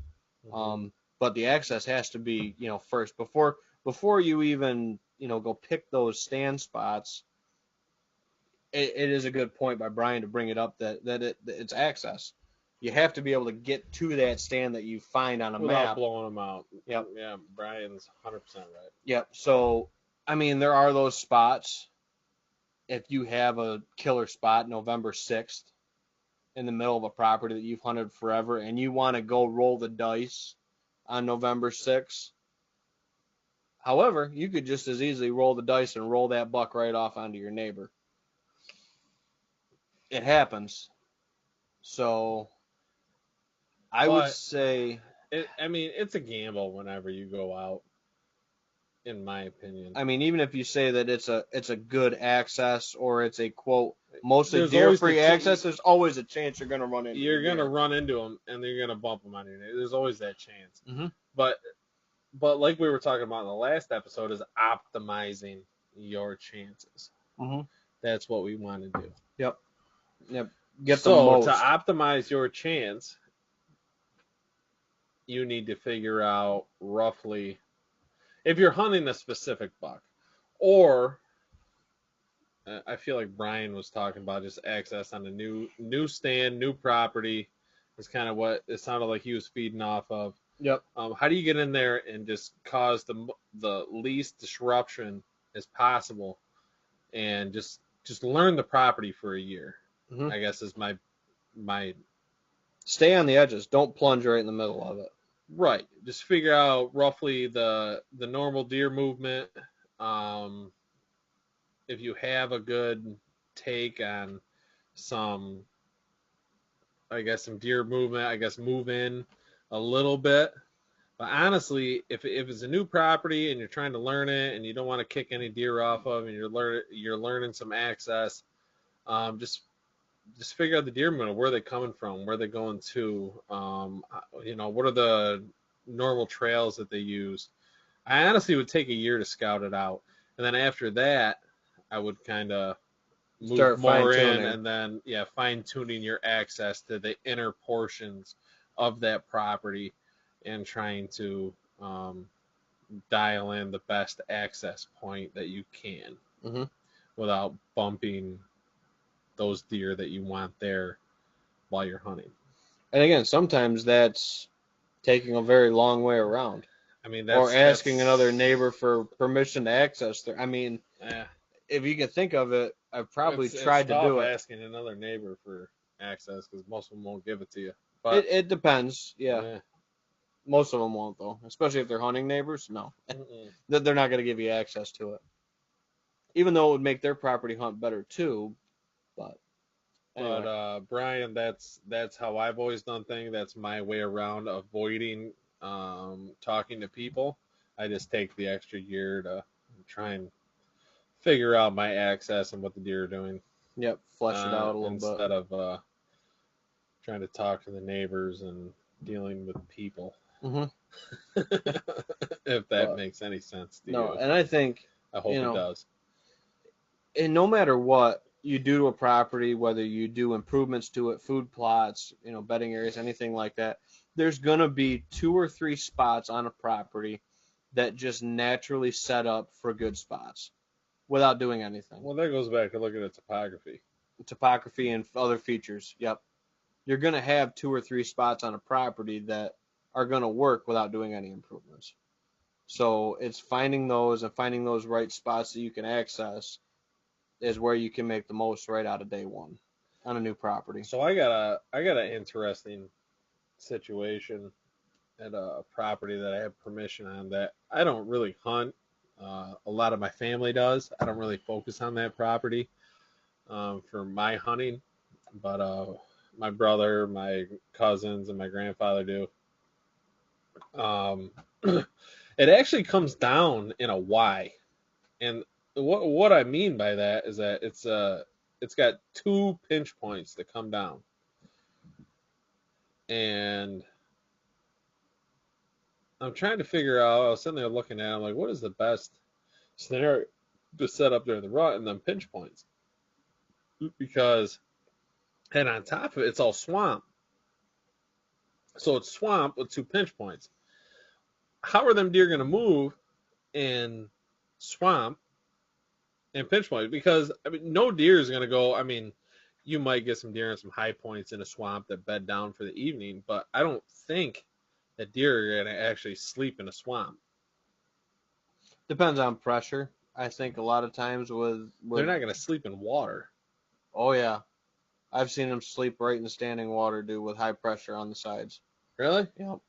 But the access has to be, you know, first before you even, you know, go pick those stand spots. It is a good point by Brian to bring it up that it's access. You have to be able to get to that stand that you find on a without map. blowing them out. Yep. Yeah, Brian's 100% right. Yep. So, I mean, there are those spots if you have a killer spot November 6th in the middle of a property that you've hunted forever and you want to go roll the dice on November 6th. However, you could just as easily roll the dice and roll that buck right off onto your neighbor. It happens. So I would say, it's a gamble whenever you go out, in my opinion. I mean, even if you say that it's a good access or it's a quote mostly deer-free access, there's always a chance you're going to run into You're going to run into them and you're going to bump them on your neighbor. There's always that chance. Mm-hmm. But like we were talking about in the last episode, is optimizing your chances. Mm-hmm. That's what we want to do. Yep. Get the most. To optimize your chance, you need to figure out roughly if you're hunting a specific buck, or I feel like Brian was talking about just access on a new stand, new property. Is kind of what it sounded like he was feeding off of. Yep. How do you get in there and just cause the least disruption as possible, and just learn the property for a year? Mm-hmm. I guess is my stay on the edges. Don't plunge right in the middle of it. Right. Just figure out roughly the normal deer movement. If you have a good take on some deer movement, move in a little bit. But honestly, if it's a new property and you're trying to learn it and you don't want to kick any deer off of and you're learning some access, just figure out the deer movement. Where are they coming from? Where are they going to? What are the normal trails that they use? I honestly would take a year to scout it out. And then after that, I would kind of move more in and then, fine-tuning your access to the inner portions of that property and trying to dial in the best access point that you can without bumping those deer that you want there while you're hunting. And again, sometimes that's taking a very long way around. I mean, or asking another neighbor for permission to access there. I mean, if you can think of it, I've probably tried to do it. Asking another neighbor for access because most of them won't give it to you. But it depends. Yeah. Most of them won't, though, especially if they're hunting neighbors. No, they're not going to give you access to it, even though it would make their property hunt better too. But anyway. Brian, that's how I've always done things. That's my way around avoiding talking to people. I just take the extra year to try and figure out my access and what the deer are doing. Yep, flesh it out a little bit instead of trying to talk to the neighbors and dealing with people. If that makes any sense to you. No, and I hope it does. And no matter what you do to a property, whether you do improvements to it, food plots, bedding areas, anything like that, there's going to be 2 or 3 spots on a property that just naturally set up for good spots without doing anything. Well, that goes back to looking at topography and other features. Yep. You're going to have 2 or 3 spots on a property that are going to work without doing any improvements. So it's finding those right spots that you can access is where you can make the most right out of day one on a new property. So I got an interesting situation at a property that I have permission on that I don't really hunt. A lot of my family does. I don't really focus on that property for my hunting, but my brother, my cousins, and my grandfather do. It actually comes down in a Y, and what I mean by that is that it's got 2 pinch points that come down, and I'm trying to figure out. I was sitting there looking at it, I'm like, what is the best scenario to set up during the rut and then pinch points? And on top of it, it's all swamp. So it's swamp with 2 pinch points. How are them deer going to move in swamp and pinch points? Because, no deer is going to go. You might get some deer in some high points in a swamp that bed down for the evening, but I don't think that deer are going to actually sleep in a swamp. Depends on pressure. I think a lot of times They're not going to sleep in water. Oh yeah, I've seen them sleep right in the standing water, dude, with high pressure on the sides. Really? Yep. Wow.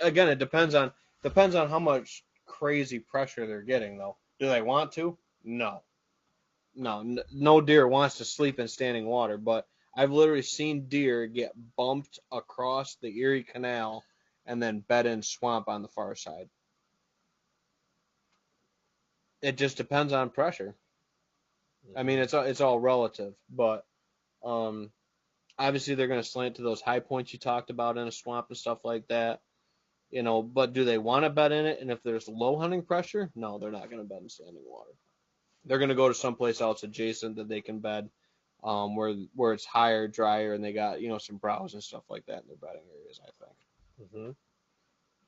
Again, it depends on how much crazy pressure they're getting, though. Do they want to? No. No deer wants to sleep in standing water, but I've literally seen deer get bumped across the Erie Canal and then bed in swamp on the far side. It just depends on pressure. I mean, it's all relative, but um, obviously they're going to slant to those high points you talked about in a swamp and stuff like that. But do they want to bed in it? And if there's low hunting pressure, no, they're not going to bed in standing water. They're going to go to someplace else adjacent that they can bed, where it's higher, drier, and they got some browse and stuff like that in their bedding areas. I think. Mm-hmm.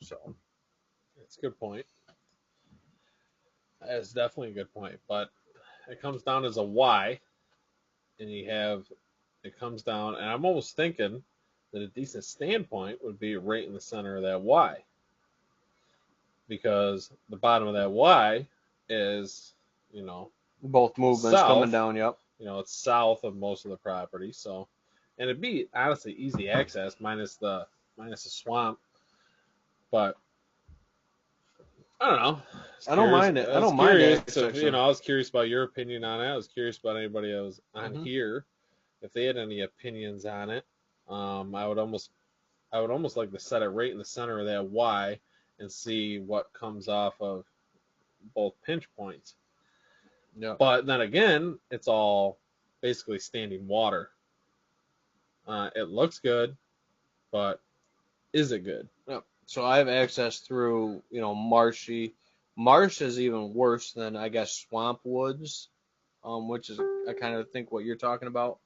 So That's a good point. That's definitely a good point. But it comes down as a why, and it comes down, and I'm almost thinking that a decent standpoint would be right in the center of that Y, because the bottom of that Y is, both movements south. coming down. Yep. It's south of most of the property, so, and it'd be honestly easy access minus the swamp, but I don't know. I don't mind it. I don't mind it. I was curious about your opinion on it. I was curious about anybody that was on here, if they had any opinions on it. I would almost like to set it right in the center of that Y and see what comes off of both pinch points. Yeah. But then again, it's all basically standing water. It looks good, but is it good? Yep. So I have access through, marshy. Marsh is even worse than, I guess, swamp woods, which is, I kind of think what you're talking about.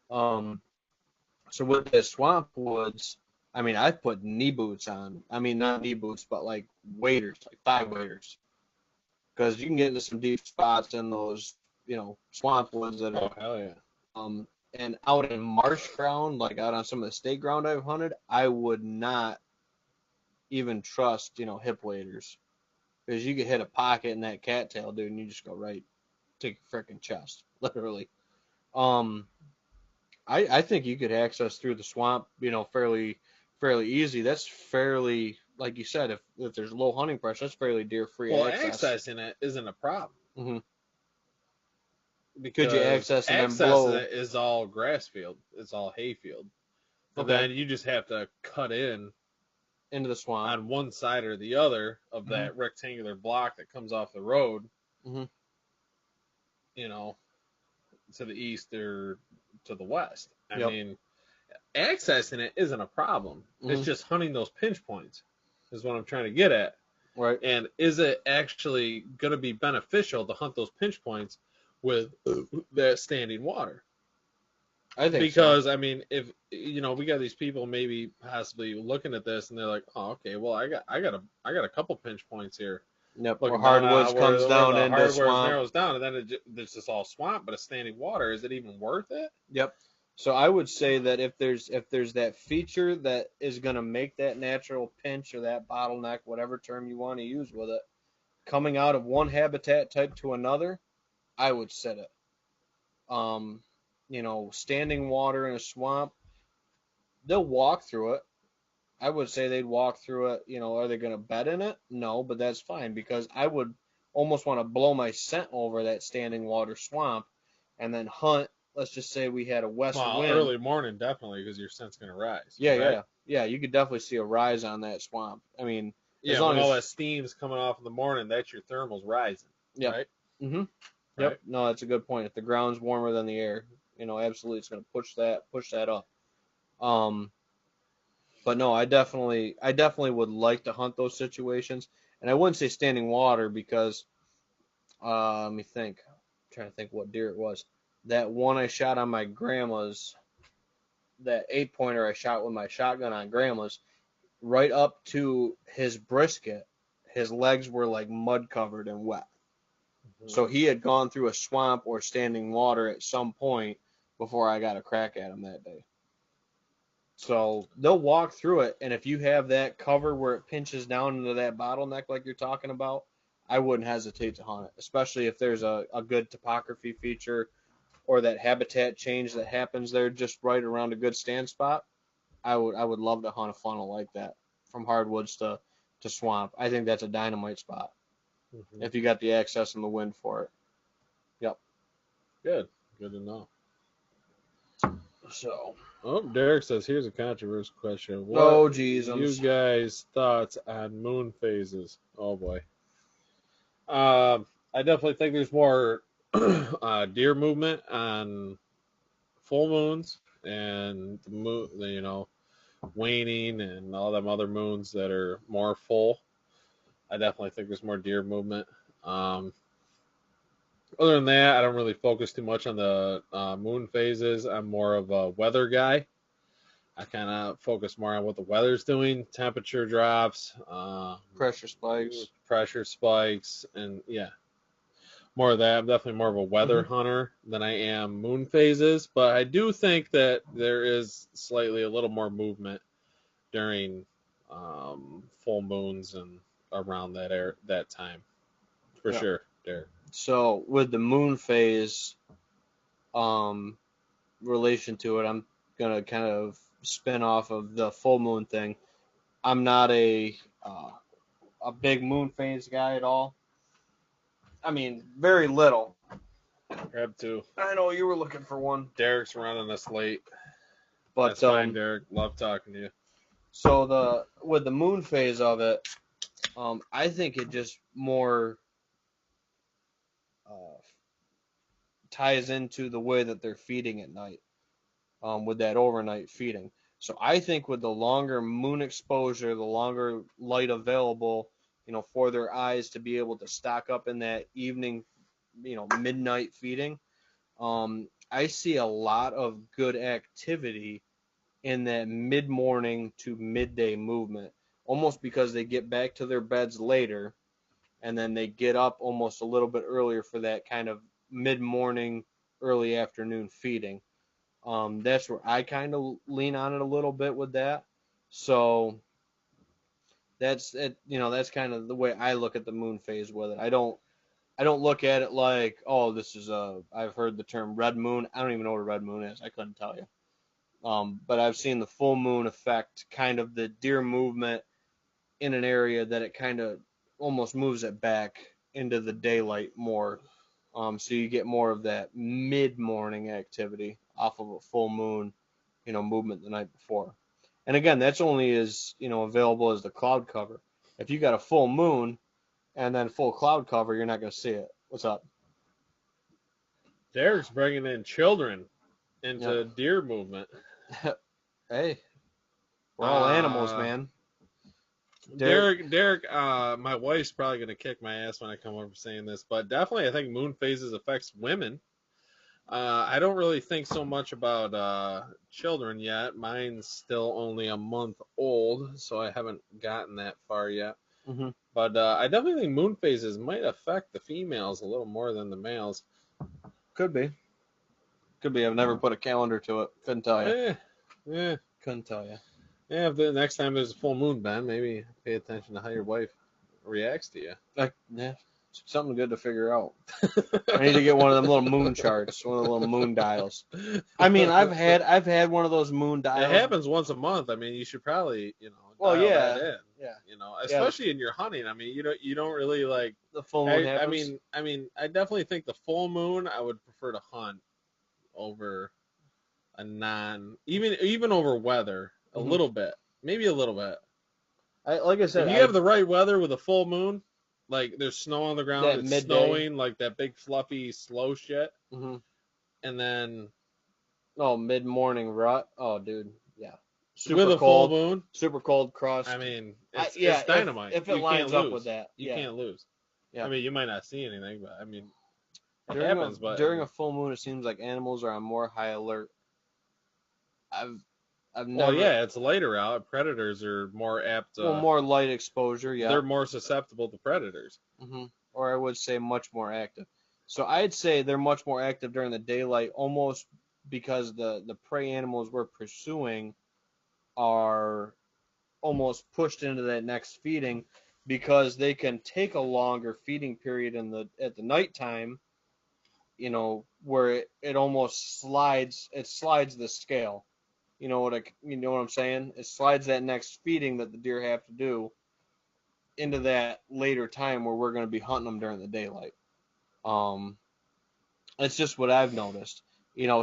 So with the swamp woods, I mean, I've put knee boots on. I mean, not knee boots, but like waders, like thigh waders, because you can get into some deep spots in those, swamp woods that are. Oh, hell yeah. And out in marsh ground, like out on some of the state ground I've hunted, I would not even trust, hip waders, because you could hit a pocket in that cattail, dude, and you just go right to your freaking chest, literally. I think you could access through the swamp, fairly easy. That's fairly, like you said, if there's low hunting pressure, that's fairly deer free access. Accessing it isn't a problem. Mm-hmm. Because could you access and then blow? It is all grass field. It's all hay field. And Okay. then you just have to cut into the swamp on one side or the other of that rectangular block that comes off the road. Mm-hmm. To the east or to the west. I Yep. mean, accessing it isn't a problem. It's just hunting those pinch points is what I'm trying to get at. Right. And is it actually going to be beneficial to hunt those pinch points with that standing water? I think because so. I mean, if we got these people maybe possibly looking at this and they're like, oh, okay, well, I got a couple pinch points here. Yep. Where hardwoods comes down into hardwoods swamp. narrows down, and then it's just all swamp, but it's standing water. Is it even worth it? Yep. So I would say that if there's that feature that is going to make that natural pinch or that bottleneck, whatever term you want to use with it, coming out of one habitat type to another, I would set it. Standing water in a swamp, they'll walk through it. I would say they'd walk through it. Are they going to bed in it? No, but that's fine, because I would almost want to blow my scent over that standing water swamp and then hunt. Let's just say we had a west wind. Early morning, definitely, because your scent's going to rise. Yeah, right? yeah. You could definitely see a rise on that swamp. I mean, as long as all that steam's coming off in the morning, that's your thermals rising. Yeah. Right? Mm-hmm. Yep. Right? No, that's a good point. If the ground's warmer than the air, absolutely, it's going to push that up. But no, I definitely would like to hunt those situations, and I wouldn't say standing water because, let me think. I'm trying to think what deer it was. That one I shot on my grandma's, that 8-pointer I shot with my shotgun on grandma's, right up to his brisket, his legs were like mud covered and wet. Mm-hmm. So he had gone through a swamp or standing water at some point before I got a crack at him that day. So they'll walk through it, and if you have that cover where it pinches down into that bottleneck like you're talking about, I wouldn't hesitate to hunt it, especially if there's a good topography feature or that habitat change that happens there just right around a good stand spot. I would love to hunt a funnel like that from hardwoods to swamp. I think that's a dynamite spot if you got the access and the wind for it. Yep. Good to know. So. Oh, Derek says, here's a controversial question. Oh, What geez. you guys' thoughts on moon phases? Oh, boy. I definitely think there's more deer movement on full moons and the moon, waning and all them other moons that are more full. I definitely think there's more deer movement. Other than that, I don't really focus too much on the moon phases. I'm more of a weather guy. I kind of focus more on what the weather's doing, temperature drops, Pressure spikes, and yeah, more of that. I'm definitely more of a weather hunter than I am moon phases, but I do think that there is slightly a little more movement during full moons and around that time, for sure. Derek. So with the moon phase, relation to it, I'm gonna kind of spin off of the full moon thing. I'm not a big moon phase guy at all. I mean, very little. Grab two. I know you were looking for one. Derek's running us late. But that's fine, Derek. Love talking to you. So with the moon phase of it, I think it just more ties into the way that they're feeding at night, with that overnight feeding. So I think with the longer moon exposure, the longer light available, for their eyes to be able to stock up in that evening, midnight feeding, I see a lot of good activity in that mid-morning to midday movement, almost because they get back to their beds later, and then they get up almost a little bit earlier for that kind of mid-morning, early afternoon feeding. That's where I kind of lean on it a little bit with that. So that's it. That's kind of the way I look at the moon phase with it. I don't look at it like, oh, this is I've heard the term red moon. I don't even know what a red moon is. I couldn't tell you. But I've seen the full moon affect kind of the deer movement in an area that it kind of almost moves it back into the daylight more. So you get more of that mid-morning activity off of a full moon, movement the night before. And again, that's only as, available as the cloud cover. If you got a full moon and then full cloud cover, you're not going to see it. What's up? Derek's bringing in children into deer movement. Hey, we're all animals, man. Derek, my wife's probably going to kick my ass when I come over saying this, but definitely I think moon phases affects women. I don't really think so much about children yet. Mine's still only a month old, so I haven't gotten that far yet. Mm-hmm. But I definitely think moon phases might affect the females a little more than the males. Could be. I've never put a calendar to it. Couldn't tell you. Yeah. Couldn't tell you. Yeah, if the next time there's a full moon, Ben, maybe pay attention to how your wife reacts to you. Yeah, it's something good to figure out. I need to get one of them little moon charts, one of the little moon dials. I mean, I've had one of those moon dials. It happens once a month. I mean, you should probably, dial that in. Yeah. Especially in your hunting. I mean, you don't really like the full moon happens. I mean, I definitely think the full moon I would prefer to hunt over a even over weather. A little bit, maybe a little bit. Like I said, if you have the right weather with a full moon, like there's snow on the ground, it's midday. snowing, like that big fluffy slow shit, and then mid-morning rut. Oh, dude, yeah. Super with a cold, full moon, super cold crust. I mean, it's dynamite. If it lines up with that, you can't lose. Yeah. I mean, you might not see anything, but I mean, it happens. But during a full moon, it seems like animals are on more high alert. I've never. Well, yeah, it's later out. Predators are more apt. More light exposure. Yeah, they're more susceptible to predators. Or I would say much more active. So I'd say they're much more active during the daylight, almost because the prey animals we're pursuing are almost pushed into that next feeding because they can take a longer feeding period at the nighttime, where it almost slides the scale. You know what I'm saying? It slides that next feeding that the deer have to do into that later time where we're going to be hunting them during the daylight. Um, it's just what I've noticed.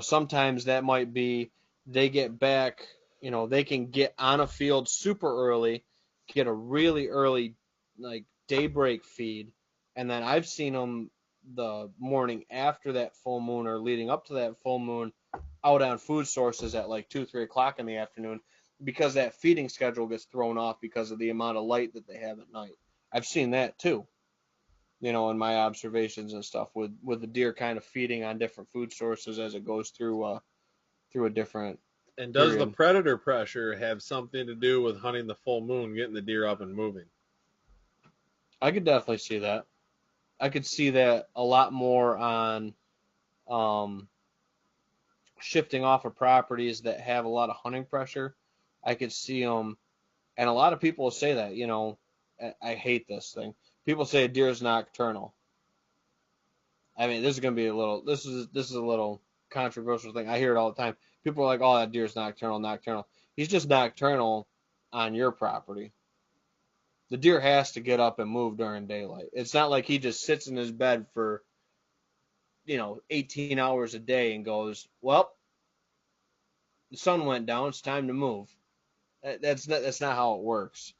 Sometimes that might be they get back, they can get on a field super early, get a really early, like, daybreak feed, and then I've seen them the morning after that full moon or leading up to that full moon out on food sources at like 2, 3 o'clock in the afternoon because that feeding schedule gets thrown off because of the amount of light that they have at night. I've seen that too, in my observations and stuff with the deer kind of feeding on different food sources as it goes through a different And does the period. predator pressure have something to do with hunting the full moon, getting the deer up and moving? I could definitely see that. I could see that a lot more on um, shifting off of properties that have a lot of hunting pressure. I could see them, and a lot of people say that. I hate this thing. People say a deer is nocturnal. I mean, this is going to be a little. This is a little controversial thing. I hear it all the time. People are like, "Oh, that deer's nocturnal, nocturnal." He's just nocturnal on your property. The deer has to get up and move during daylight. It's not like he just sits in his bed for 18 hours a day and goes, "Well, the sun went down. It's time to move." That's not how it works.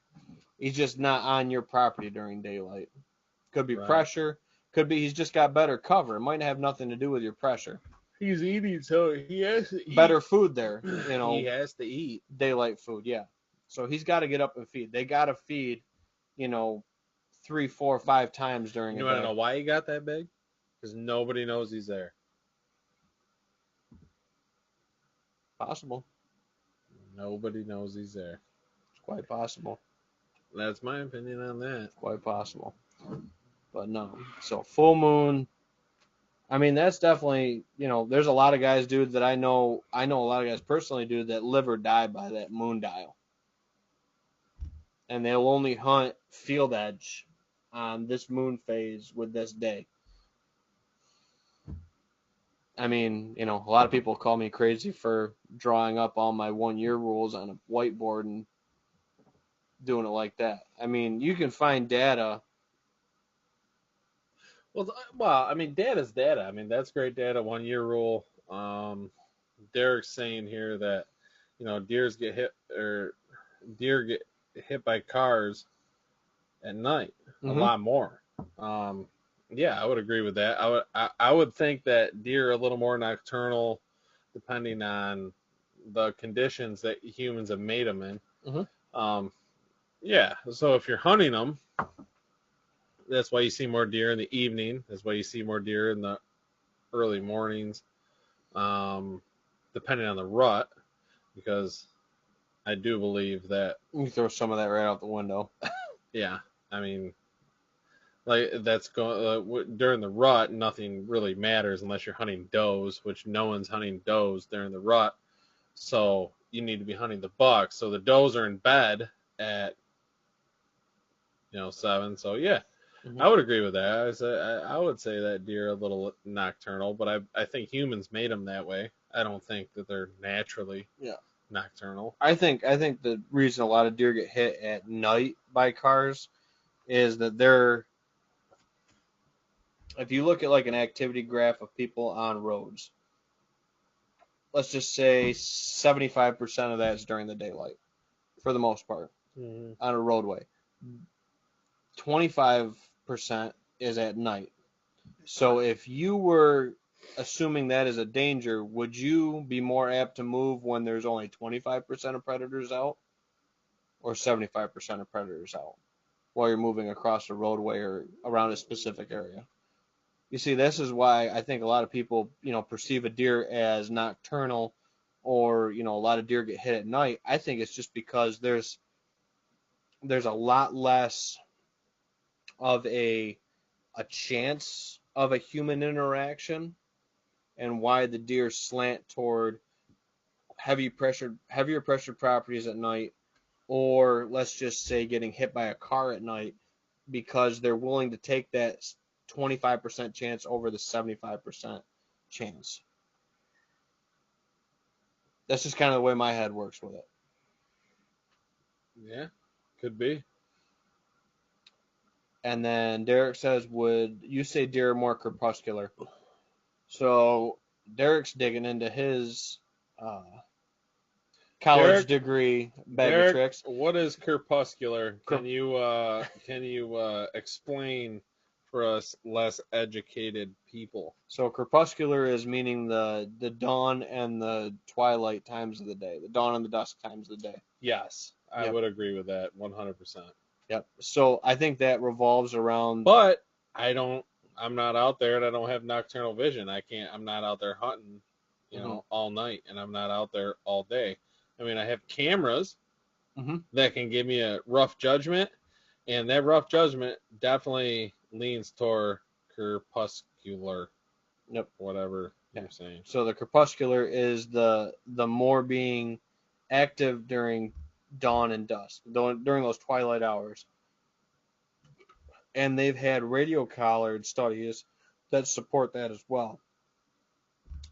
He's just not on your property during daylight. Could be Right. pressure. Could be he's just got better cover. It might have nothing to do with your pressure. He's eating, so he has to eat. Better food there, He has to eat. daylight food, yeah. So he's got to get up and feed. They got to feed, you know, 3, 4, 5 times during You a want to day. know why he got that big? Because nobody knows he's there. Possible. Nobody knows he's there. It's quite possible. That's my opinion on that. Quite possible. But no. So full moon. I mean, that's definitely, there's a lot of guys, dude, that I know a lot of guys personally, dude, that live or die by that moon dial. And they'll only hunt field edge on this moon phase with this day. I mean, a lot of people call me crazy for drawing up all my 1 year rules on a whiteboard and doing it like that. I mean, you can find data. Well, I mean, data's data. I mean, that's great data. 1 year rule. Derek's saying here that deer get hit by cars at night a lot more. Yeah, I would agree with that. I would think that deer are a little more nocturnal, depending on the conditions that humans have made them in. Yeah, so if you're hunting them, that's why you see more deer in the evening. That's why you see more deer in the early mornings, depending on the rut, because I do believe that. You throw some of that right out the window. Yeah, I mean, like that's going during the rut. Nothing really matters unless you're hunting does, which no one's hunting does during the rut. So you need to be hunting the bucks. So the does are in bed at 7. So yeah, I would agree with that. I would say that deer are a little nocturnal, but I think humans made them that way. I don't think that they're naturally nocturnal. I think the reason a lot of deer get hit at night by cars is that if you look at like an activity graph of people on roads, let's just say 75% of that is during the daylight, for the most part, on a roadway. 25% is at night. So if you were assuming that is a danger, would you be more apt to move when there's only 25% of predators out, or 75% of predators out, while you're moving across a roadway or around a specific area? You see, this is why I think a lot of people, perceive a deer as nocturnal, or, a lot of deer get hit at night. I think it's just because there's a lot less of a chance of a human interaction, and why the deer slant toward heavier pressured properties at night, or let's just say getting hit by a car at night, because they're willing to take that 25% chance over the 75% chance. That's just kind of the way my head works with it. Yeah, could be. And then Derek says, would you say deer are more crepuscular? So Derek's digging into his college degree bag of tricks. What is crepuscular? Can you explain for us less educated people? So crepuscular is meaning the dawn and the twilight times of the day, the dawn and the dusk times of the day. Yes, I would agree with that 100%. Yep. So I think that revolves around. But I'm not out there and I don't have nocturnal vision. I'm not out there hunting, all night, and I'm not out there all day. I mean, I have cameras that can give me a rough judgment, and that rough judgment definitely leans toward crepuscular. Yep. Whatever you're saying. So the crepuscular is the more being active during dawn and dusk, during those twilight hours. And they've had radio-collared studies that support that as well.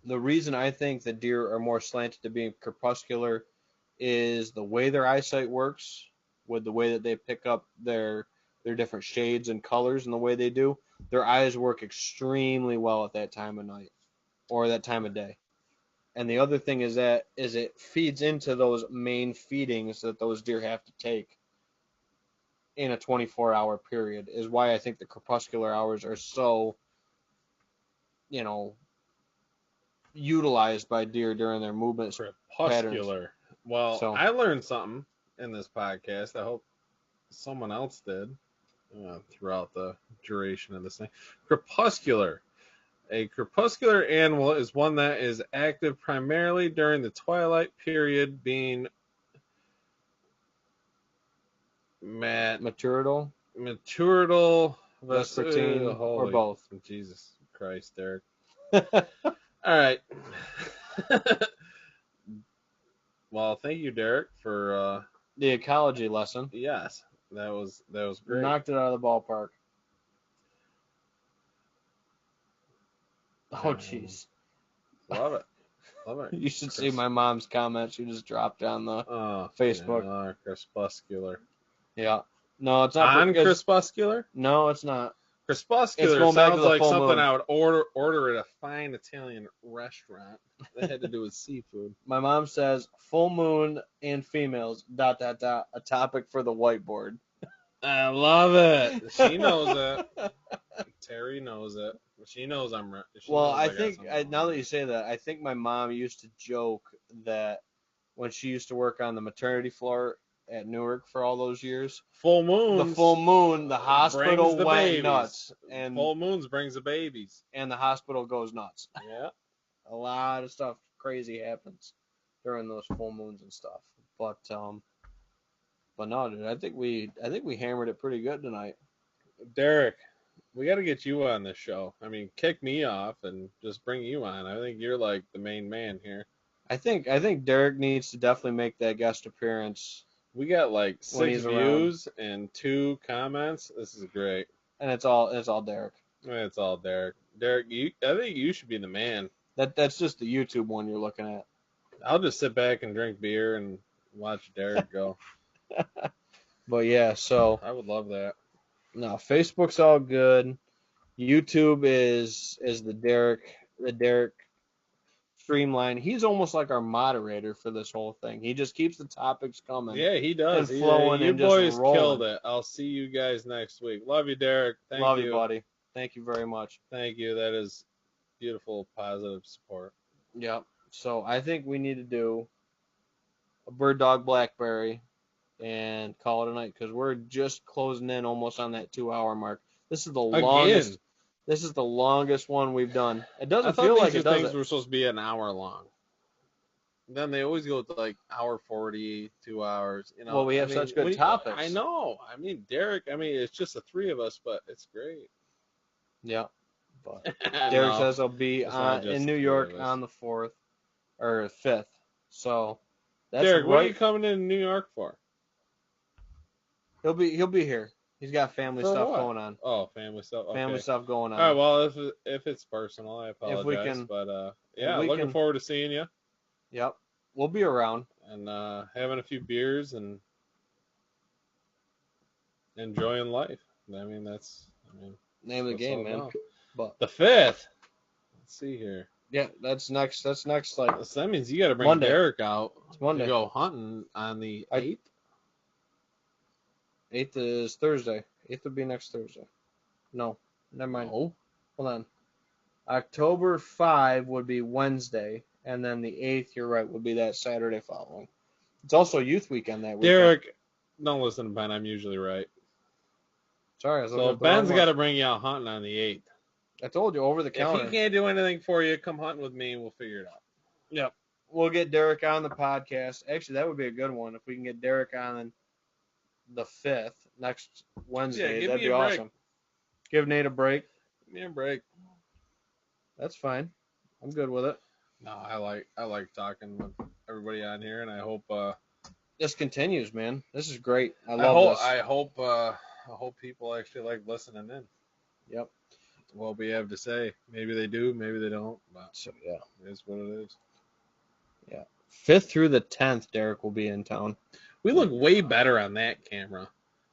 The reason I think the deer are more slanted to being crepuscular is the way their eyesight works, with the way that they pick up their different shades and colors and the way they do. Their eyes work extremely well at that time of night or that time of day. And the other thing is it feeds into those main feedings that those deer have to take in a 24-hour period, is why I think the crepuscular hours are so, utilized by deer during their movement patterns. Well, so, I learned something in this podcast. I hope someone else did throughout the duration of this thing. Crepuscular. A crepuscular animal is one that is active primarily during the twilight period, being maturital, vespertine, or both. Jesus Christ, Derek. All right. Well, thank you, Derek, for the ecology lesson. Yes, that was great. Knocked it out of the ballpark. Oh, jeez. Love it. You should see my mom's comment. She just dropped on the Facebook. Crepuscular. Yeah. No, it's not. On crepuscular? No, it's not. Crepuscular sounds like something I would order at a fine Italian restaurant that had to do with seafood. My mom says full moon and females, ... a topic for the whiteboard. I love it. She knows it. Terry knows it. She knows I'm right. Well, I think, now that you say that, I think my mom used to joke that when she used to work on the maternity floor at Newark for all those years, the full moon, the hospital went nuts. And full moons brings the babies. And the hospital goes nuts. Yeah. A lot of stuff crazy happens during those full moons and stuff. But no, dude, I think we hammered it pretty good tonight. Derek, we got to get you on this show. I mean, kick me off and just bring you on. I think you're like the main man here. I think Derek needs to definitely make that guest appearance. We got like 6 views and 2 comments. This is great. And it's all Derek. It's all Derek. Derek, I think you should be the man. That's just the YouTube one you're looking at. I'll just sit back and drink beer and watch Derek go. But yeah, so I would love that. No, Facebook's all good. YouTube is the Derek streamline. He's almost like our moderator for this whole thing. He just keeps the topics coming. Yeah, he does. And flowing you and boys just rolling. Killed it. I'll see you guys next week. Love you, Derek. Love you, buddy. Thank you very much. Thank you. That is beautiful, positive support. Yep. So I think we need to do a bird dog blackberry and call it a night, because we're just closing in almost on that 2-hour mark. This is the longest. This is the longest one we've done. It doesn't feel like it does. Things were supposed to be an hour long. Then they always go to like hour 40, 2 hours. Well, we have such good topics. I know. I mean, Derek. It's just the 3 of us, but it's great. Yeah. But Derek says he'll be in New York on the 4th or 5th. So that's Derek, what are you coming in New York for? He'll be here. He's got family For stuff what? going on. Oh, family stuff. Okay. Family stuff going on. All right. Well, if it's personal, I If we apologize. can, But if yeah, we looking can, forward to seeing you yep, we'll be around. and having a few beers and enjoying life. I mean, Name of the what it's all game, man. about. But The 5th. Let's see here. yeah, that's next. That's next. Like So that means you got to bring Monday. Derek out It's Monday. to go hunting on the 8th. 8th is Thursday. 8th would be next Thursday. No, never mind. No. Hold on. October 5 would be Wednesday, and then the 8th, you're right, would be that Saturday following. It's also youth weekend that weekend. Derek, don't listen to Ben. I'm usually right. Sorry, I was looking So at the wrong Ben's one. got to bring you out hunting on the 8th. I told you, over the counter. If he can't do anything for you, come hunting with me and we'll figure it out. Yep. We'll get Derek on the podcast. Actually, that would be a good one if we can get Derek on the 5th, next Wednesday. give That'd me be a break. awesome. Give Nate a break. Give me a break. That's fine. I'm good with it. No, I like talking with everybody on here, and I hope This continues, man. This is great. I love this. I hope people actually like listening in. Yep. What we have to say. Maybe they do, maybe they don't. But So yeah. it is what it is. Yeah. 5th through the 10th, Derek will be in town. We look way better on that camera.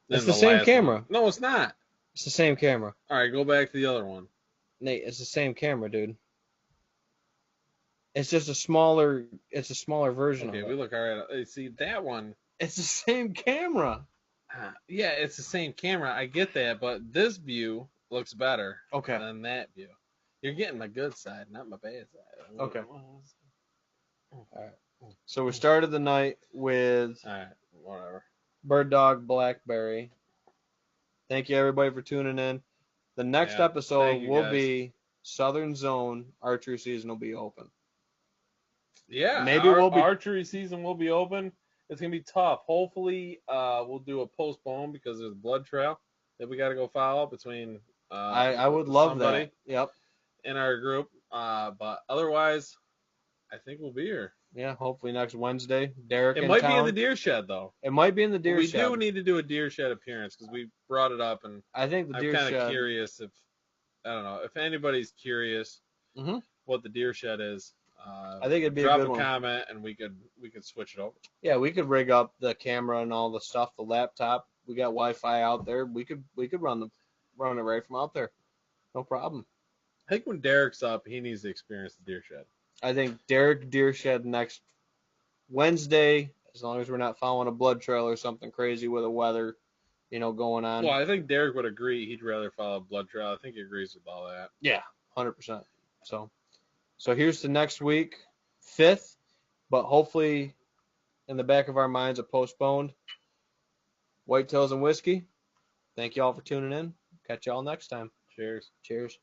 Than It's the same last camera. one. No, it's not. It's the same camera. All right, go back to the other one. Nate, it's the same camera, dude. It's just a smaller version Okay, of we it. look all right. See, that one. It's the same camera. Yeah, it's the same camera. I get that, but this view looks better Okay. than that view. You're getting my good side, not my bad side. Okay. All right. So we started the night with All right, whatever. Bird Dog Blackberry. Thank you, everybody, for tuning in. The next Yeah, episode thank you, will guys. be Southern Zone. Archery season will be open. Yeah, Maybe we'll be- archery season will be open. It's gonna be tough. Hopefully, we'll do a postpone because there's a blood trail that we got to go follow between. I would love somebody that. Yep. in our group. But otherwise, I think we'll be here. Yeah, hopefully next Wednesday. Derek It in might town. be in the deer shed though. It might be in the deer we shed. do need to do a deer shed appearance because we brought it up, and I think the I'm deer kind of shed. curious I don't know if anybody's curious Mhm. what the deer shed is. I think it'd be drop a good one. comment and we could switch it over. Yeah, we could rig up the camera and all the stuff, the laptop. We got Wi-Fi out there. We could run it right from out there. No problem. I think when Derek's up, he needs to experience the deer shed. I think Derek deer shed next Wednesday, as long as we're not following a blood trail or something crazy with the weather, going on. Well, I think Derek would agree. He'd rather follow a blood trail. I think he agrees with all that. Yeah, 100%. So here's to next week, 5th, but hopefully in the back of our minds, a postponed. Whitetails and Whiskey. Thank you all for tuning in. Catch y'all next time. Cheers. Cheers.